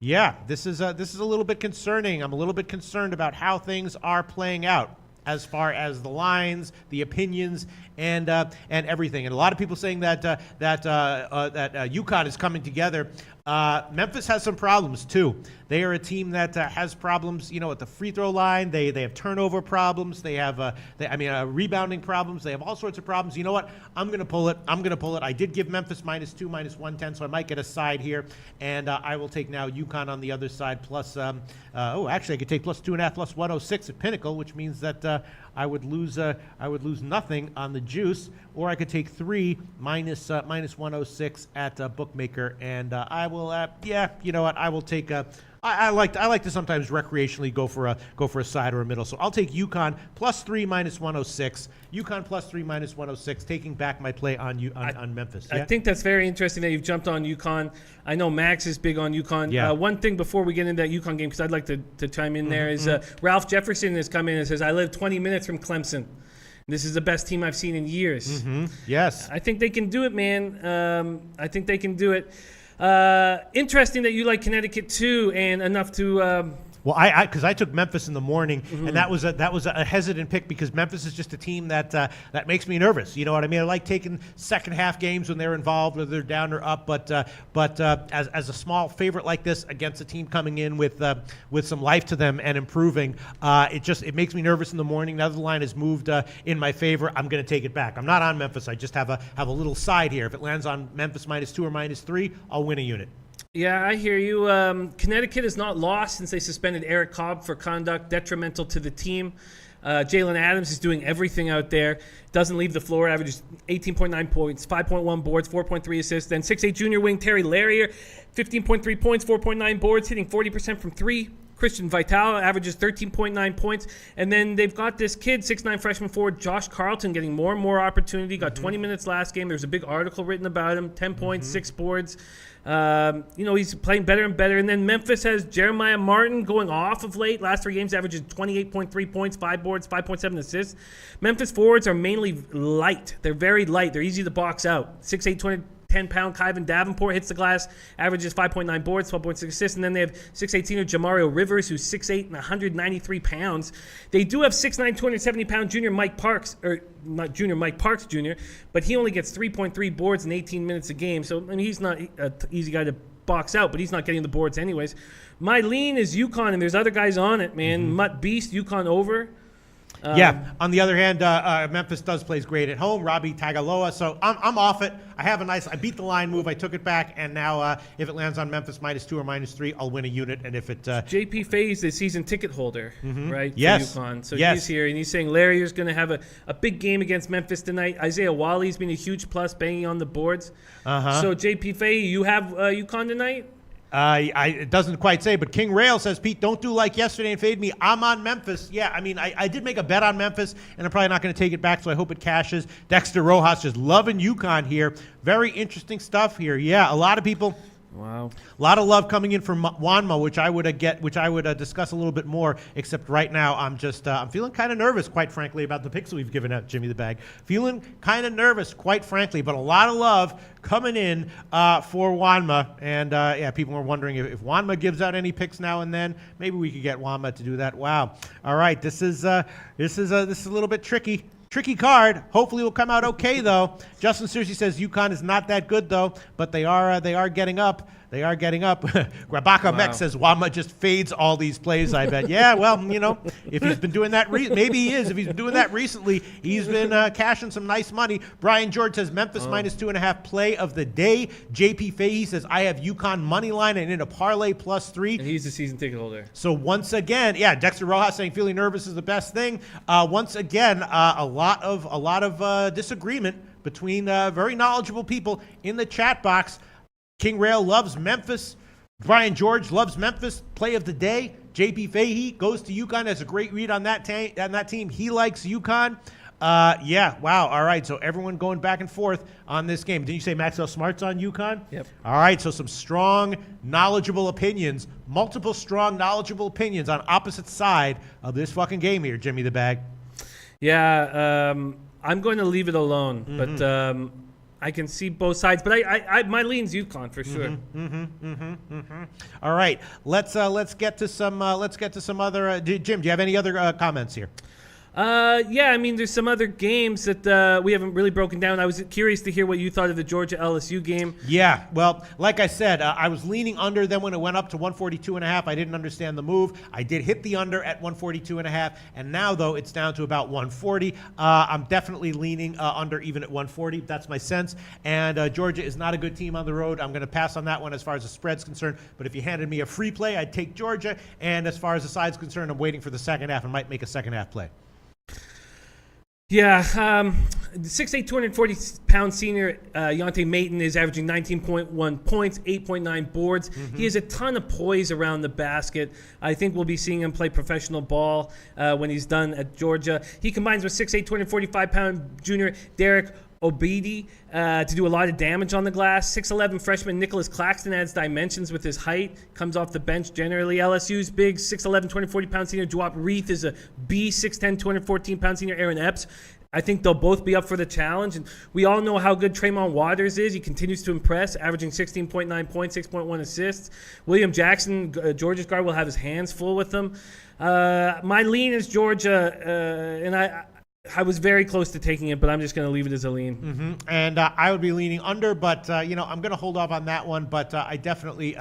yeah, this is a little bit concerning. I'm a little bit concerned about how things are playing out as far as the lines, the opinions, and everything. And a lot of people saying that UConn is coming together. Memphis has some problems too. They are a team that has problems, at the free throw line. They have turnover problems. They have rebounding problems. They have all sorts of problems. You know what? I'm going to pull it. I did give Memphis -2, minus 110, so I might get a side here, and I will take now UConn on the other side plus. Actually, I could take +2.5, plus 106 at Pinnacle, which means that I would lose nothing on the juice, or I could take 3 minus 106 at Bookmaker, and I will. You know what? I will take. I like to sometimes recreationally go for a side or a middle. So I'll take UConn +3 minus 106. UConn +3 minus 106, taking back my play on Memphis. Yeah? I think that's very interesting that you've jumped on UConn. I know Max is big on UConn. Yeah. One thing before we get into that UConn game, because I'd like to chime in there, is Ralph Jefferson has come in and says, I live 20 minutes from Clemson. This is the best team I've seen in years. Yes. I think they can do it, man. I think they can do it. Interesting that you like Connecticut too, and enough to. Well, because I took Memphis in the morning, and that was a hesitant pick because Memphis is just a team that makes me nervous. You know what I mean? I like taking second half games when they're involved, whether they're down or up. But as a small favorite like this against a team coming in with some life to them and improving, it makes me nervous in the morning. Now the line has moved in my favor. I'm going to take it back. I'm not on Memphis. I just have a little side here. If it lands on Memphis -2 or -3, I'll win a unit. Yeah, I hear you. Connecticut has not lost since they suspended Eric Cobb for conduct detrimental to the team. Jalen Adams is doing everything out there. Doesn't leave the floor. Averages 18.9 points, 5.1 boards, 4.3 assists. Then 6'8" junior wing Terry Larrier, 15.3 points, 4.9 boards, hitting 40% from three. Christian Vital averages 13.9 points. And then they've got this kid, 6'9" freshman forward, Josh Carlton, getting more and more opportunity. Got 20 minutes last game. There's a big article written about him. 10 points, 6 boards. He's playing better and better. And then Memphis has Jeremiah Martin going off of late. Last 3 games averages 28.3 points, 5 boards, 5.7 assists. Memphis forwards are mainly light. They're very light. They're easy to box out. 6'8", 10-pound Kyvan Davenport hits the glass, averages 5.9 boards, 12.6 assists. And then they have 6'8" senior Jamario Rivers, who's 6'8" and 193 pounds. They do have 6'9", 270-pound junior Mike Parks, or not junior, Mike Parks Jr., but he only gets 3.3 boards in 18 minutes a game. So, he's not an easy guy to box out, but he's not getting the boards anyways. My lean is UConn, and there's other guys on it, man. Mutt Beast, UConn over. On the other hand, Memphis plays great at home. Robbie Tagaloa, so I'm off it. I beat the line move. I took it back, and now if it lands on Memphis -2 or -3, I'll win a unit. And if it JP Faye's the season ticket holder, right? Yes. For UConn. So yes. He's here, and he's saying Larrier's going to have a big game against Memphis tonight. Isaiah Wally's been a huge plus, banging on the boards. So JP Faye, you have UConn tonight? It doesn't quite say, but King Rail says, Pete, don't do like yesterday and fade me. I'm on Memphis. Yeah, I did make a bet on Memphis, and I'm probably not going to take it back, so I hope it cashes. Dexter Rojas just loving UConn here. Very interesting stuff here. Yeah, a lot of people. Wow. A lot of love coming in from Wanma, which I would discuss a little bit more. Except right now, I'm feeling kind of nervous, quite frankly, about the picks we've given out, Jimmy the Bag. Feeling kind of nervous, quite frankly, but a lot of love coming in for Wanma. And people were wondering if Wanma gives out any picks now and then. Maybe we could get Wanma to do that. Wow. All right, this is a little bit tricky. Tricky card. Hopefully, it will come out okay, though. Justin Searcy says UConn is not that good, though, but they are getting up. They are getting up. Grabaka Mech says Wama just fades all these plays, I bet. Yeah, well, if he's been doing that, maybe he is. If he's been doing that recently, he's been cashing some nice money. Brian George says Memphis minus 2.5 play of the day. JP Fahey says I have UConn money line and in a parlay +3. And he's the season ticket holder. So once again, Dexter Rojas saying feeling nervous is the best thing. Once again, a lot of disagreement between very knowledgeable people in the chat box. King Rail loves Memphis. Brian George loves Memphis. Play of the day. JP Fahey goes to UConn. Has a great read on that team. He likes UConn. Wow. All right. So everyone going back and forth on this game. Did you say Maxwell Smart's on UConn? Yep. All right. So some strong, knowledgeable opinions. Multiple strong, knowledgeable opinions on opposite side of this fucking game here, Jimmy the Bag. Yeah. I'm going to leave it alone, but I can see both sides, but I my lean's UConn for sure. All right, let's get to some other. Jim, do you have any other comments here? I mean, there's some other games that we haven't really broken down. I was curious to hear what you thought of the Georgia LSU game. Yeah, well, like I said, I was leaning under. Then when it went up to 142.5, I didn't understand the move. I did hit the under at 142.5, and now though it's down to about 140. I'm definitely leaning under even at 140. That's my sense. And Georgia is not a good team on the road. I'm going to pass on that one as far as the spread's concerned. But if you handed me a free play, I'd take Georgia. And as far as the side's concerned, I'm waiting for the second half and might make a second half play. Yeah, 6'8", 240-pound senior Yonte Maton is averaging 19.1 points, 8.9 boards. He has a ton of poise around the basket. I think we'll be seeing him play professional ball when he's done at Georgia. He combines with 6'8", 245-pound junior Derek Obedi to do a lot of damage on the glass. 6'11 freshman Nicholas Claxton adds dimensions with his height, comes off the bench generally. LSU's big 6'11, 240-pound senior Dwap Reith is a B, 6'10, 214-pound senior Aaron Epps. I think they'll both be up for the challenge. And we all know how good Tremont Waters is. He continues to impress, averaging 16.9 points, 6.1 assists. William Jackson, Georgia's guard, will have his hands full with them. My lean is Georgia, and I was very close to taking it, but I'm just going to leave it as a lean. And I would be leaning under, but I'm going to hold off on that one. But I definitely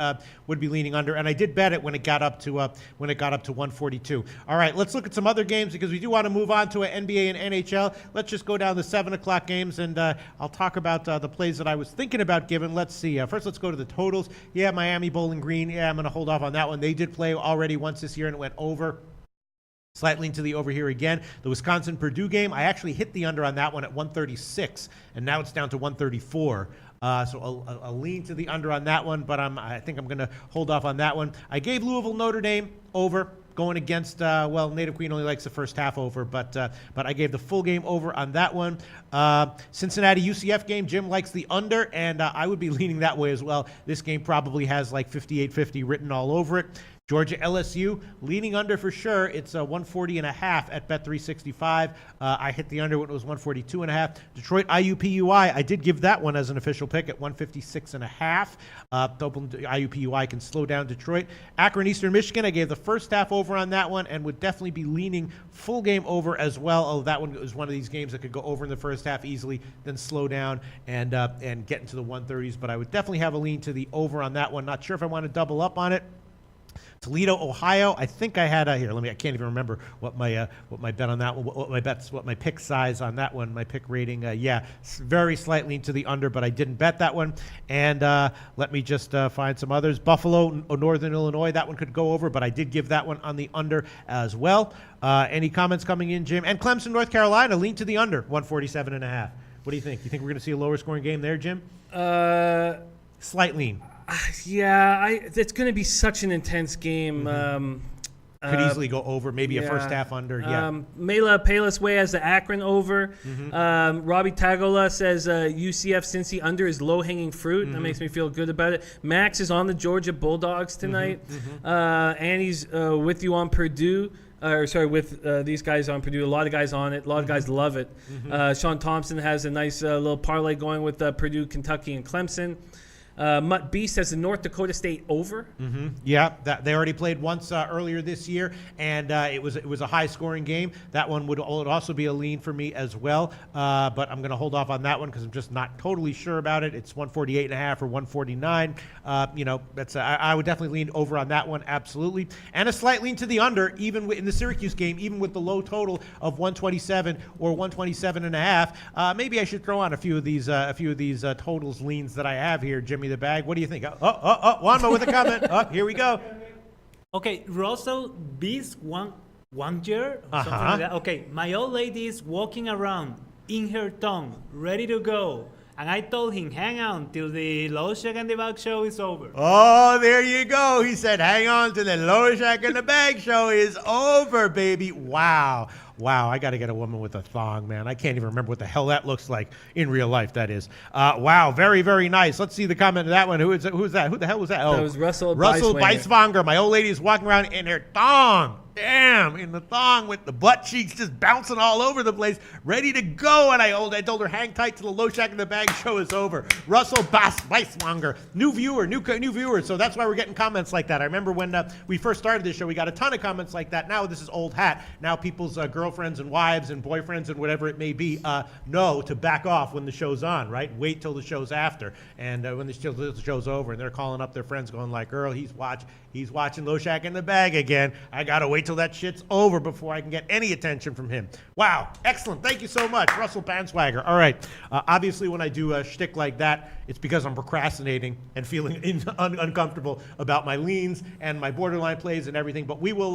would be leaning under, and I did bet it when it got up to 142. All right, let's look at some other games because we do want to move on to an NBA and NHL. Let's just go down the 7:00 games, and I'll talk about the plays that I was thinking about giving. Let's see. First, let's go to the totals. Yeah, Miami Bowling Green. Yeah, I'm going to hold off on that one. They did play already once this year, and it went over. Slightly into the over here again. The Wisconsin-Purdue game, I actually hit the under on that one at 136, and now it's down to 134. So a lean to the under on that one, but I think I'm going to hold off on that one. I gave Louisville-Notre Dame over, going against, Native Queen only likes the first half over, but I gave the full game over on that one. Cincinnati-UCF game, Jim likes the under, and I would be leaning that way as well. This game probably has like 58-50 written all over it. Georgia LSU leaning under for sure. It's 140.5 at Bet365. I hit the under when it was 142.5. Detroit IUPUI. I did give that one as an official pick at 156.5. IUPUI can slow down Detroit. Akron Eastern Michigan. I gave the first half over on that one and would definitely be leaning full game over as well. Oh, that one was one of these games that could go over in the first half easily, then slow down and get into the 130s. But I would definitely have a lean to the over on that one. Not sure if I want to double up on it. Toledo, Ohio. I think I had here. I can't even remember what my bet on that one. What my pick size on that one. My pick rating. Very slightly into the under, but I didn't bet that one. And let me just find some others. Buffalo, Northern Illinois. That one could go over, but I did give that one on the under as well. Any comments coming in, Jim? And Clemson, North Carolina. Lean to the under. 147.5. What do you think? You think we're going to see a lower scoring game there, Jim? Slight lean. Yeah, it's going to be such an intense game. Could easily go over, maybe a first half under. Yeah. Mela Payless Way has the Akron over. Robbie Tagola says UCF Cincy under is low-hanging fruit. That makes me feel good about it. Max is on the Georgia Bulldogs tonight. Annie's with you on Purdue. With these guys on Purdue. A lot of guys on it. A lot of guys love it. Sean Thompson has a nice little parlay going with Purdue, Kentucky, and Clemson. Mutt Beast has the North Dakota State over. Yeah, they already played once earlier this year, and it was a high-scoring game. That one would also be a lean for me as well, but I'm going to hold off on that one because I'm just not totally sure about it. It's 148.5 or 149. That's I would definitely lean over on that one, absolutely, and a slight lean to the under, even in the Syracuse game, even with the low total of 127 or 127.5. Maybe I should throw on a few of these totals leans that I have here, Jimmy the Bag. What do you think? Juanma with a comment. Here we go. Okay, Russell Beast Wanger, something like that. Okay, my old lady is walking around in her tongue, ready to go. And I told him, hang on till the Loshak and the Bag show is over. Oh, there you go. He said, hang on till the Loshak and the Bag show is over, baby. Wow, I got to get a woman with a thong, man. I can't even remember what the hell that looks like in real life, that is. Wow, very, very nice. Let's see the comment of that one. Who's that? Who the hell was that? That was Russell Beiswanger. My old lady is walking around in her thong. Damn, in the thong with the butt cheeks just bouncing all over the place, ready to go. And I told her, hang tight till the Loshak and the Bag show is over. Russell Beiswanger, new viewer. So that's why we're getting comments like that. I remember when we first started this show, we got a ton of comments like that. Now this is old hat. Now people's girlfriends and wives and boyfriends and whatever it may be know to back off when the show's on, right? Wait till the show's after. And when the show's over and they're calling up their friends going like, girl, he's watching Loshak and the Bag again. I got to wait till that shit's over before I can get any attention from him. Wow. Excellent. Thank you so much, Russell Panswagger. All right. Obviously, when I do a shtick like that, it's because I'm procrastinating and feeling uncomfortable about my leans and my borderline plays and everything. But we will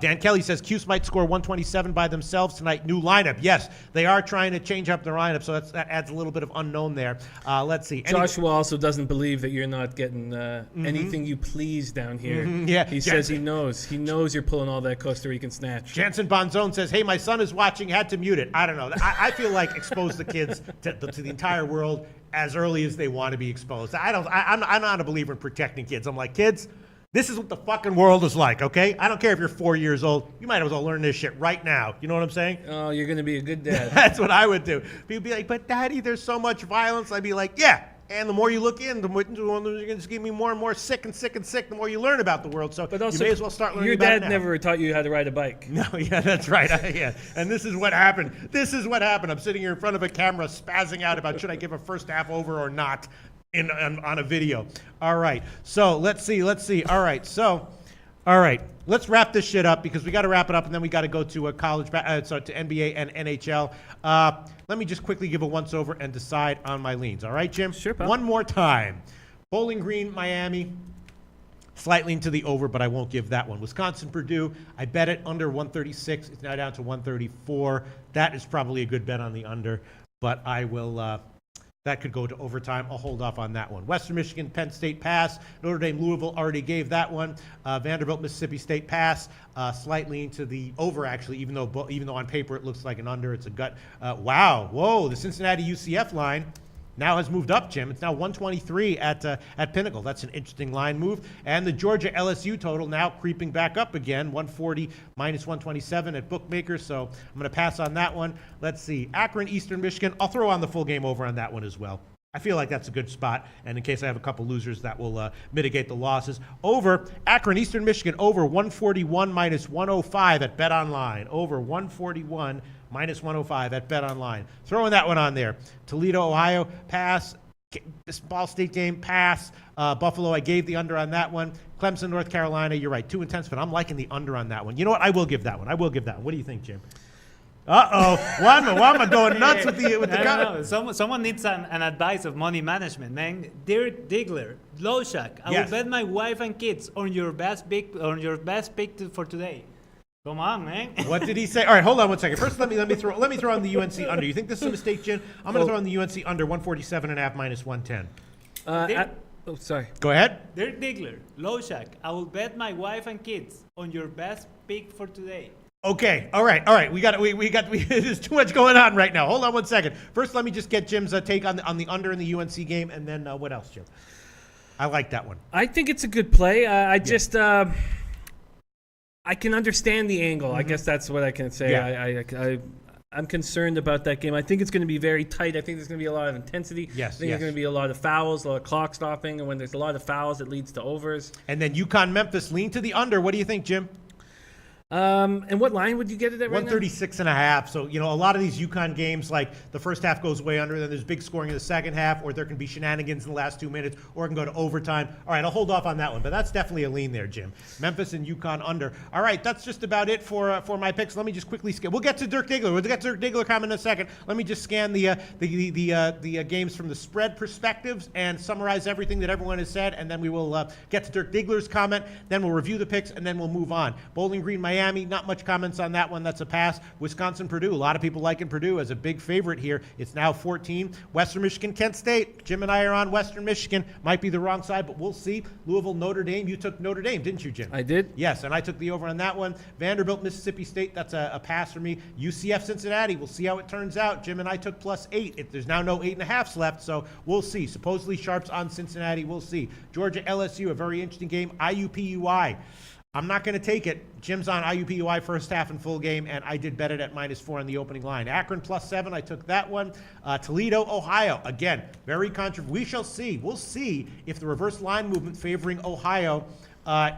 Dan Kelly says Cuse might score 127 by themselves tonight. New lineup. Yes, they are trying to change up their lineup, so that adds a little bit of unknown there. Let's see. Joshua also doesn't believe that you're not getting anything you please down here. Yeah, he says he knows. He knows you're pulling all that Costa Rican snatch. Jansen Bonzone says, hey, my son is watching, had to mute it. I don't know. I feel like expose the kids to the entire world as early as they want to be exposed. I'm not a believer in protecting kids. I'm like, kids, this is what the fucking world is like, okay? I don't care if you're 4 years old. You might as well learn this shit right now. You know what I'm saying? Oh, you're going to be a good dad. That's what I would do. People be like, but Daddy, there's so much violence. I'd be like, yeah. And the more you look in, the more you're going to just get me more and more sick, the more you learn about the world. So but also, you may as well start learning your about it dad now. never taught you how to ride a bike. No, yeah, that's right. Yeah. And this is what happened. I'm sitting here in front of a camera spazzing out about should I give a first half over or not on a video. All right. So let's see. All right, let's wrap this shit up because we got to wrap it up and then we got to go to to NBA and NHL. Let me just quickly give a once-over and decide on my leans. All right, Jim? Sure, pal. One more time. Bowling Green, Miami. Slight lean to the over, but I won't give that one. Wisconsin, Purdue. I bet it under 136. It's now down to 134. That is probably a good bet on the under, but I will... that could go to overtime. I'll hold off on that one. Western Michigan, Penn State pass. Notre Dame, Louisville already gave that one. Vanderbilt, Mississippi State pass. Slight lean to the over, actually, even though on paper it looks like an under. It's a gut. Wow. Whoa. The Cincinnati UCF line now has moved up, Jim. It's now 123 at Pinnacle. That's an interesting line move. And the Georgia LSU total now creeping back up again, 140 minus 127 at Bookmakers. So I'm going to pass on that one. Let's see. Akron, Eastern Michigan. I'll throw on the full game over on that one as well. I feel like that's a good spot. And in case I have a couple losers, that will mitigate the losses. Over, Akron, Eastern Michigan, over 141 minus 105 at BetOnline. Over 141 minus 105 at BetOnline. Throwing that one on there. Toledo, Ohio, pass. This Ball State game, pass. Buffalo, I gave the under on that one. Clemson, North Carolina, you're right. Too intense, but I'm liking the under on that one. You know what? I will give that one. What do you think, Jim? Uh-oh. Juanma going nuts with the no. Someone needs an advice of money management, man. Dear Diggler, Loshak, I will bet my wife and kids on your best pick for today. Come on, man. What did he say? All right, hold on one second. First, let me throw on the UNC under. You think this is a mistake, Jim? I'm going to throw on the UNC under 147.5 minus 110. Oh, sorry. Go ahead. Dirk Diggler, Loshak, I will bet my wife and kids on your best pick for today. Okay. All right. We got. There's too much going on right now. Hold on one second. First, let me just get Jim's take on the under in the UNC game, and then what else, Jim? I like that one. I think it's a good play. I just I can understand the angle. I guess that's what I can say. Yeah. I'm concerned about that game. I think it's going to be very tight. I think there's going to be a lot of intensity. Yes, I think there's going to be a lot of fouls, a lot of clock stopping, and when there's a lot of fouls, it leads to overs. And then UConn Memphis lean to the under. What do you think, Jim? And what line would you get it at right now? 136.5. So, a lot of these UConn games, like the first half goes way under, then there's big scoring in the second half, or there can be shenanigans in the last 2 minutes, or it can go to overtime. All right, I'll hold off on that one, but that's definitely a lean there, Jim. Memphis and UConn under. All right, that's just about it for my picks. Let me just quickly scan. We'll get to Dirk Diggler. We'll get to Dirk Diggler comment in a second. Let me just scan the games from the spread perspectives and summarize everything that everyone has said, and then we will get to Dirk Diggler's comment. Then we'll review the picks, and then we'll move on. Bowling Green, Miami, not much comments on that one. That's a pass. Wisconsin, Purdue. A lot of people liking Purdue as a big favorite here. It's now 14. Western Michigan, Kent State. Jim and I are on Western Michigan. Might be the wrong side, but we'll see. Louisville, Notre Dame. You took Notre Dame, didn't you, Jim? I did. Yes, and I took the over on that one. Vanderbilt, Mississippi State. That's a pass for me. UCF, Cincinnati. We'll see how it turns out. Jim and I took +8. There's now no 8.5s left, so we'll see. Supposedly Sharps on Cincinnati. We'll see. Georgia, LSU. A very interesting game. IUPUI. I'm not going to take it. Jim's on IUPUI first half and full game, and I did bet it at -4 on the opening line. Akron +7, I took that one. Toledo, Ohio, again, very controversial. We shall see. We'll see if the reverse line movement favoring Ohio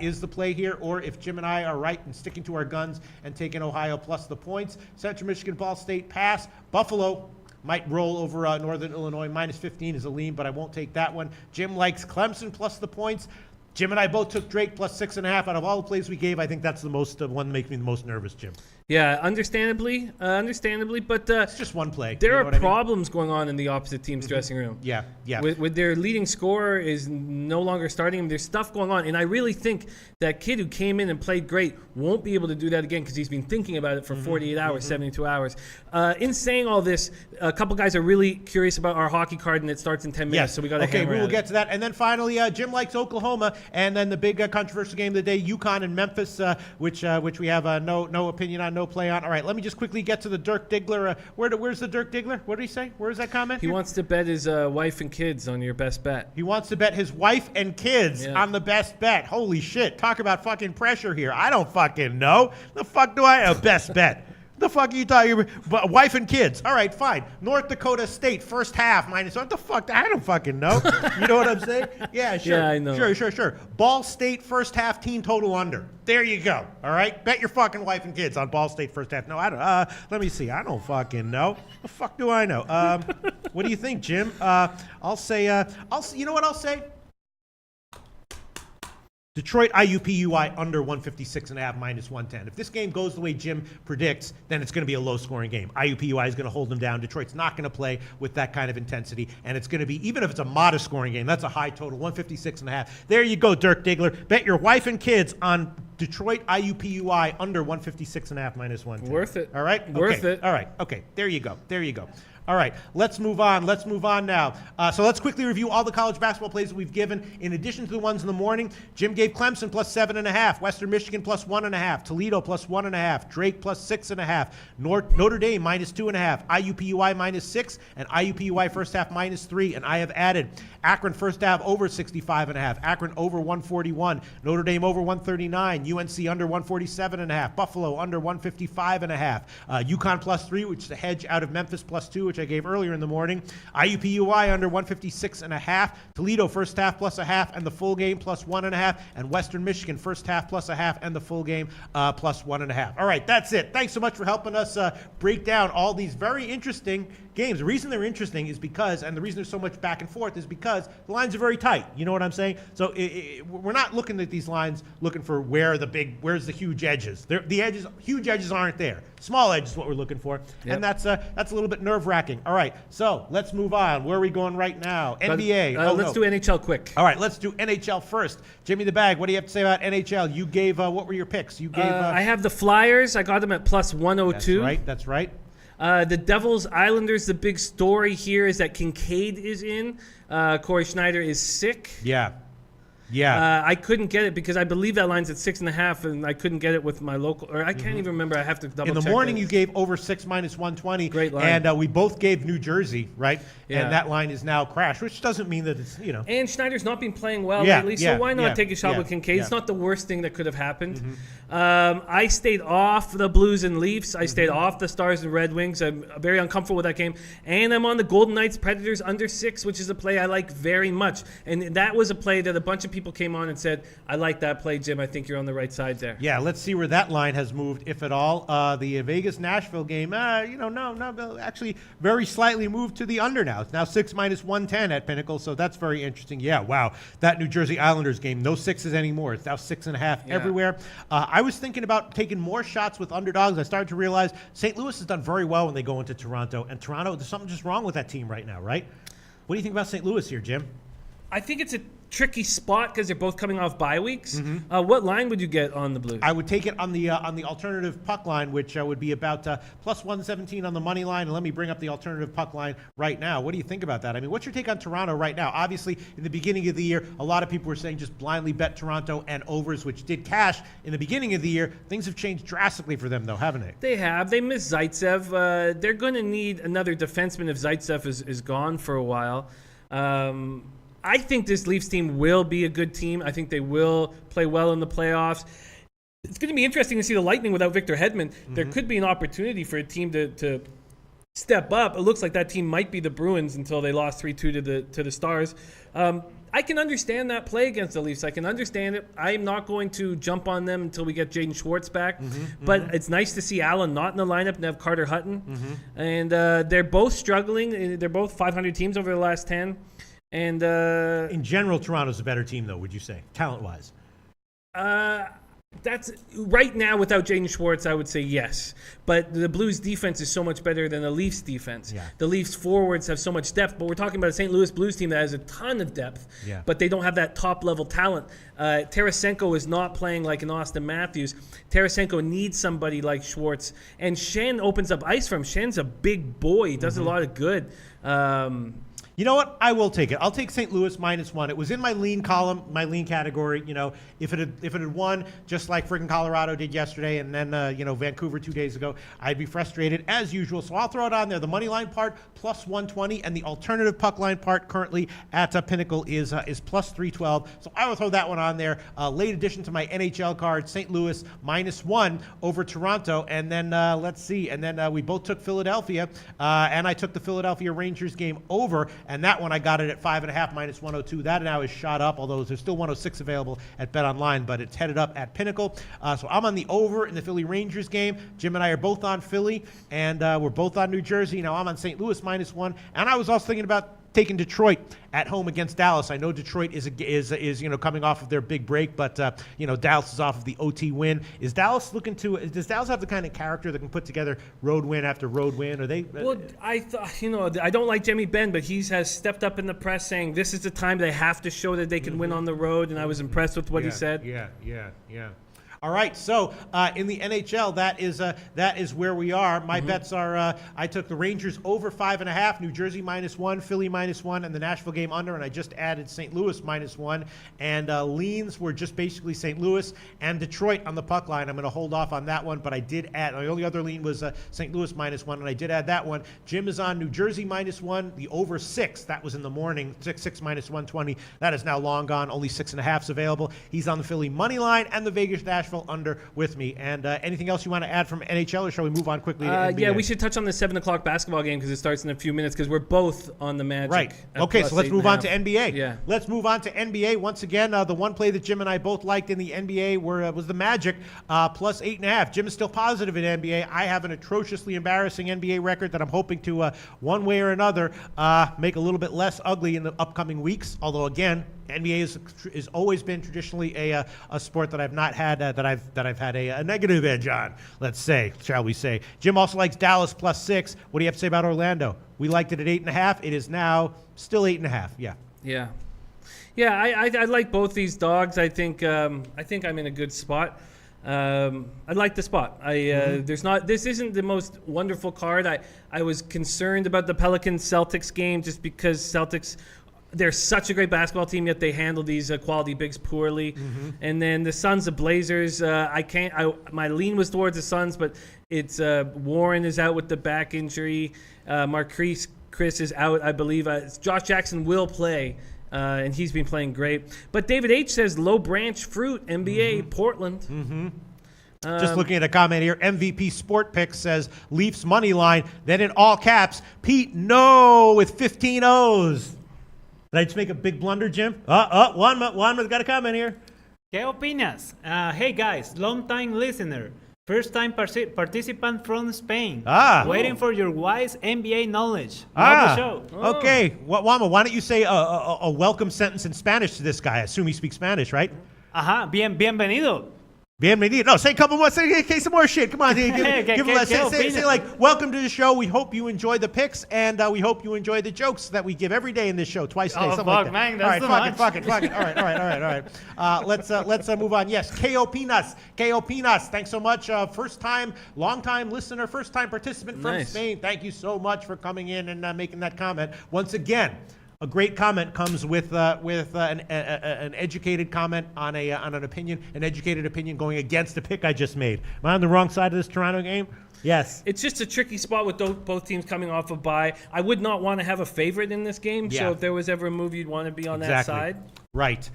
is the play here, or if Jim and I are right in sticking to our guns and taking Ohio plus the points. Central Michigan, Ball State, pass. Buffalo might roll over Northern Illinois. -15 is a lean, but I won't take that one. Jim likes Clemson plus the points. Jim and I both took Drake +6.5. Out of all the plays we gave, I think that's the most one that makes me the most nervous, Jim. Yeah, understandably, but It's just one play. there you know are what I mean? problems going on in the opposite team's dressing room. Yeah. With their leading scorer is no longer starting. There's stuff going on, and I really think that kid who came in and played great won't be able to do that again because he's been thinking about it for 48 hours, 72 hours. In saying all this, a couple guys are really curious about our hockey card, and it starts in 10 minutes, Yes. so we got to Okay, hammer we will at get it. to that. And then finally, Jim likes Oklahoma, and then the big controversial game of the day, UConn and Memphis, which we have no opinion on, no play on. All right, let me just quickly get to the Dirk Diggler. Where's the Dirk Diggler? What did he say? Where's that comment? He wants to bet his wife and kids on your best bet. He wants to bet his wife and kids Yeah. on the best bet. Holy shit. Talk about fucking pressure here. I don't fucking know. The fuck do I have? Best bet. The fuck are you talking about? But wife and kids. All right, fine. North Dakota State, first half, -1. What the fuck? I don't fucking know. You know what I'm saying? Yeah, sure. Yeah, I know. Sure. Ball State, first half, team total under. There you go. All right? Bet your fucking wife and kids on Ball State, first half. No, I don't. Let me see. I don't fucking know. The fuck do I know? What do you think, Jim? I'll say, you know what I'll say? Detroit IUPUI under 156.5 -110. If this game goes the way Jim predicts, then it's going to be a low-scoring game. IUPUI is going to hold them down. Detroit's not going to play with that kind of intensity, and it's going to be, even if it's a modest-scoring game, that's a high total, 156.5. There you go, Dirk Diggler. Bet your wife and kids on Detroit IUPUI under 156.5 -110. Worth it. All right? Worth Okay. it. All right. Okay. There you go. All right, let's move on. Let's move on now. So let's quickly review all the college basketball plays that we've given. In addition to the ones in the morning, Jim gave Clemson +7.5, Western Michigan +1.5, Toledo +1.5, Drake +6.5, Notre Dame -2.5, IUPUI -6, and IUPUI first half -3. And I have added Akron first half over 65.5, Akron over 141, Notre Dame over 139, UNC under 147.5, Buffalo under 155.5, UConn +3, which is a hedge out of Memphis +2, which I gave earlier in the morning. IUPUI under 156.5, Toledo first half +0.5 and the full game +1.5, and Western Michigan first half +0.5 and the full game +1.5. All right, that's it. Thanks so much for helping us break down all these very interesting games. The reason they're interesting is because, and the reason there's so much back and forth is because the lines are very tight. You know what I'm saying? So we're not looking at these lines looking for where's the huge edges. Huge edges aren't there. Small edge is what we're looking for, Yep. and that's a little bit nerve-wracking. All right, so let's move on. Where are we going right now? NBA. Let's do NHL quick. All right, let's do NHL first. Jimmy the Bag, what do you have to say about NHL? You gave, what were your picks? You gave. I have the Flyers. I got them at +102. That's right. The Devils Islanders, the big story here is that Kincaid is in. Corey Schneider is sick. Yeah. Yeah. I couldn't get it because I believe that line's at 6.5, and I couldn't get it with my local. Or I can't even remember. I have to double check. In the morning, you gave over 6 minus 120. Great line. And we both gave New Jersey, right? Yeah. And that line is now crashed, which doesn't mean that it's, And Schneider's not been playing well Yeah, lately, yeah, so why not yeah, take a shot yeah, with Kincaid? yeah. It's not the worst thing that could have happened. I stayed off the Blues and Leafs. I stayed off the Stars and Red Wings. I'm very uncomfortable with that game. And I'm on the Golden Knights Predators under 6, which is a play I like very much. And that was a play that a bunch of people came on and said, I like that play, Jim. I think you're on the right side there. Yeah, let's see where that line has moved, if at all. The Vegas-Nashville game, no, actually very slightly moved to the under now. It's now 6 minus 110 at Pinnacle, so that's very interesting. Yeah, wow. That New Jersey Islanders game, no 6s anymore. It's now 6.5 everywhere. I was thinking about taking more shots with underdogs. I started to realize St. Louis has done very well when they go into Toronto. And Toronto, there's something just wrong with that team right now, right? What do you think about St. Louis here, Jim? I think it's a tricky spot because they're both coming off bye weeks. What line would you get on the Blues? I would take it on the alternative puck line, which would be about plus 117 on the money line. And let me bring up the alternative puck line right now. What do you think about that? I mean, what's your take on Toronto right now? Obviously, in the beginning of the year, a lot of people were saying just blindly bet Toronto and overs, which did cash in the beginning of the year. Things have changed drastically for them, though, haven't they? They have. They miss Zaitsev. They're going to need another defenseman if Zaitsev is gone for a while. I think this Leafs team will be a good team. I think they will play well in the playoffs. It's going to be interesting to see the Lightning without Victor Hedman. There could be an opportunity for a team to step up. It looks like that team might be the Bruins until they lost 3-2 to the Stars. I can understand that play against the Leafs. I can understand it. I'm not going to jump on them until we get Jaden Schwartz back. But it's nice to see Allen not in the lineup and have Carter Hutton. And they're both struggling. They're both 500 teams over the last 10. And in general, Toronto's a better team, though, would you say, talent-wise? That's right now without Jaden Schwartz, I would say yes. But the Blues defense is so much better than the Leafs defense. Yeah. The Leafs forwards have so much depth, but we're talking about a St. Louis Blues team that has a ton of depth, but they don't have that top-level talent. Tarasenko is not playing like an Austin Matthews. Tarasenko needs somebody like Schwartz. And Shen opens up ice for him. Shen's a big boy. He does a lot of good. You know what? I will take it. I'll take St. Louis -1. It was in my lean column, my lean category. If it had won just like friggin' Colorado did yesterday, and then Vancouver 2 days ago, I'd be frustrated as usual. So I'll throw it on there. The money line part plus 120, and the alternative puck line part currently at Pinnacle is plus 312. So I will throw that one on there. Late addition to my NHL card, St. Louis -1 over Toronto, and then let's see, and then we both took Philadelphia, and I took the Philadelphia Rangers game over. And that one I got it at 5.5 minus 102. That now is shot up, although there's still 106 available at BetOnline, but it's headed up at Pinnacle. So I'm on the over in the Philly Rangers game. Jim and I are both on Philly, and we're both on New Jersey. Now I'm on St. Louis -1, and I was also thinking about taking Detroit at home against Dallas. I know Detroit is coming off of their big break, but Dallas is off of the OT win. Does Dallas have the kind of character that can put together road win after road win? Are they? Well, I thought I don't like Jimmy Benn, but he has stepped up in the press saying this is the time they have to show that they can win on the road, and I was impressed with what he said. Yeah. All right, so in the NHL, that is where we are. My bets are: I took the Rangers over 5.5, New Jersey -1, Philly -1, and the Nashville game under, and I just added St. Louis -1. And leans were just basically St. Louis and Detroit on the puck line. I'm going to hold off on that one, but I did add. The only other lean was St. Louis -1, and I did add that one. Jim is on New Jersey -1, the over 6. That was in the morning. 6 minus 120. That is now long gone. Only 6.5s available. He's on the Philly money line and the Vegas Nashville under with me. And anything else you want to add from NHL, or shall we move on quickly to NBA? Yeah, we should touch on the 7 o'clock basketball game because it starts in a few minutes because we're both on the Magic. Right. Okay, so let's move on to NBA. Yeah. Let's move on to NBA. Once again, the one play that Jim and I both liked in the NBA was the Magic, plus 8.5. Jim is still positive in NBA. I have an atrociously embarrassing NBA record that I'm hoping to, one way or another, make a little bit less ugly in the upcoming weeks. Although, again, NBA has always been traditionally a sport that I've not had that I've had a negative edge on. Shall we say? Jim also likes Dallas +6. What do you have to say about Orlando? We liked it at 8.5. It is now still 8.5. Yeah. I like both these dogs. I think I'm in a good spot. I like the spot. This isn't the most wonderful card. I was concerned about the Pelicans Celtics game just because Celtics, they're such a great basketball team, yet they handle these quality bigs poorly. And then the Suns, the Blazers. My lean was towards the Suns, but it's Warren is out with the back injury. Marquise Chris is out, I believe. Josh Jackson will play. And he's been playing great. But David H. says low branch fruit, NBA, Portland. Just looking at a comment here, MVP Sport Pick says Leafs money line. Then in all caps, Pete No with 15 O's. Did I just make a big blunder, Jim? Juanma's got a comment here. ¿Qué opinas? Hey guys, long time listener. First time participant from Spain. Waiting for your wise NBA knowledge. Love the show. Okay. Juanma, why don't you say a welcome sentence in Spanish to this guy? I assume he speaks Spanish, right? Bienvenido. Bienvenido. No, say a couple more. Say some more shit. Come on. Say like, welcome to the show. We hope you enjoy the picks, and we hope you enjoy the jokes that we give every day in this show, twice a day. Something like that. Man, that's all right, fuck it. All right. Let's move on. Yes, Ko Pinas. Thanks so much. Long time listener, first time participant from Spain. Thank you so much for coming in and making that comment. Once again, a great comment comes with an educated comment on an opinion, an educated opinion going against the pick I just made. Am I on the wrong side of this Toronto game? Yes. It's just a tricky spot with both teams coming off a bye. I would not want to have a favorite in this game. Yeah. So if there was ever a move you'd want to be on that side. Right.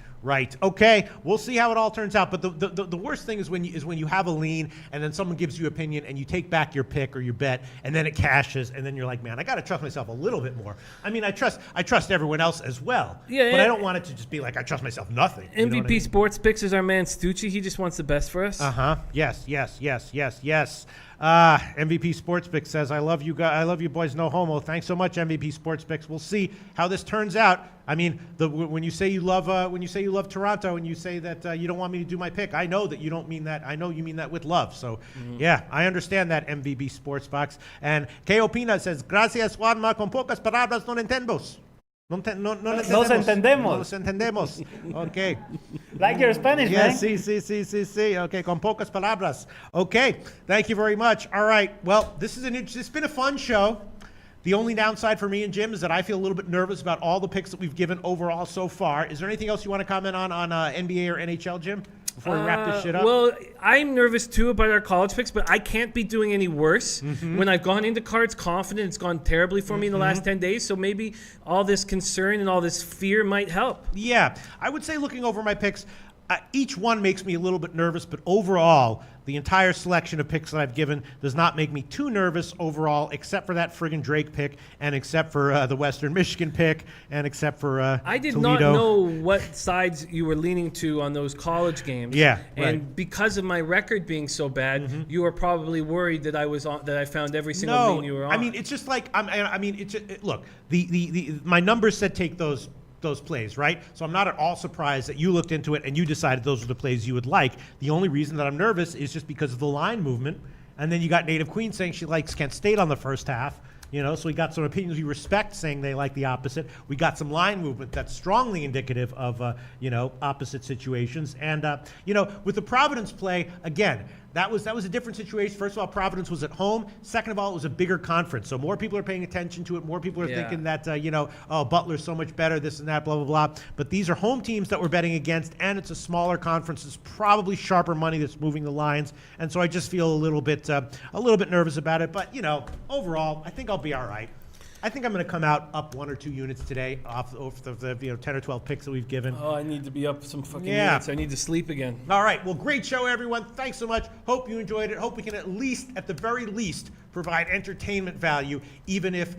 Okay, we'll see how it all turns out. But the worst thing is when you have a lean and then someone gives you opinion and you take back your pick or your bet and then it cashes and then you're like, man, I got to trust myself a little bit more. I mean, I trust everyone else as well. Yeah. But I don't want it to just be like I trust myself nothing. MVP you know what I mean? Sports Picks is our man Stucci. He just wants the best for us. Yes. MVP Sports Picks says, I love you guys. I love you boys. No homo. Thanks so much, MVP Sports Picks. We'll see how this turns out. I mean, when you say you love Toronto and you say that you don't want me to do my pick, I know that you don't mean that. I know you mean that with love. So, yeah, I understand that, MVP Sports Box. And Ko Pina says, gracias, Juanma, con pocas palabras no entendemos. No entendemos. Nos entendemos. Okay. Like your Spanish, yeah, man. Sí. Okay, con pocas palabras. Okay, thank you very much. All right, well, it's been a fun show. The only downside for me and Jim is that I feel a little bit nervous about all the picks that we've given overall so far. Is there anything else you want to comment on NBA or NHL, Jim, before we wrap this shit up? Well, I'm nervous too about our college picks, but I can't be doing any worse. When I've gone into cards confident, it's gone terribly for me in the last 10 days. So maybe all this concern and all this fear might help. Yeah, I would say looking over my picks, each one makes me a little bit nervous, but overall, the entire selection of picks that I've given does not make me too nervous overall, except for that friggin' Drake pick, and except for the Western Michigan pick, and except for I did Toledo. not know what sides you were leaning to on those college games. Yeah, and because of my record being so bad, you were probably worried that I found every single lean you were on. I mean, it's just like look, my numbers said take those plays, right? So I'm not at all surprised that you looked into it and you decided those were the plays you would like. The only reason that I'm nervous is just because of the line movement. And then you got Native Queen saying she likes Kent State on the first half. So we got some opinions we respect saying they like the opposite. We got some line movement that's strongly indicative of, opposite situations. And, with the Providence play, again, that was a different situation. First of all, Providence was at home. Second of all, it was a bigger conference. So more people are paying attention to it. More people are thinking that, Butler's so much better, this and that, blah, blah, blah. But these are home teams that we're betting against, and it's a smaller conference. It's probably sharper money that's moving the lines. And so I just feel a little bit nervous about it. But, overall, I think I'll be all right. I think I'm going to come out up 1 or 2 units today off the 10 or 12 picks that we've given. Oh, I need to be up some fucking units. I need to sleep again. All right. Well, great show, everyone. Thanks so much. Hope you enjoyed it. Hope we can at the very least, provide entertainment value, even if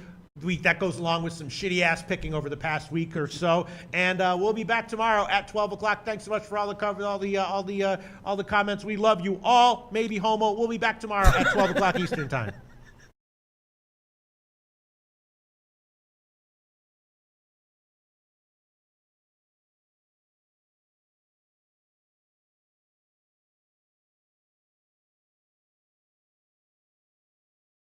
that goes along with some shitty ass picking over the past week or so. And we'll be back tomorrow at 12 o'clock. Thanks so much for all the comments. We love you all. Maybe homo. We'll be back tomorrow at 12 o'clock Eastern time.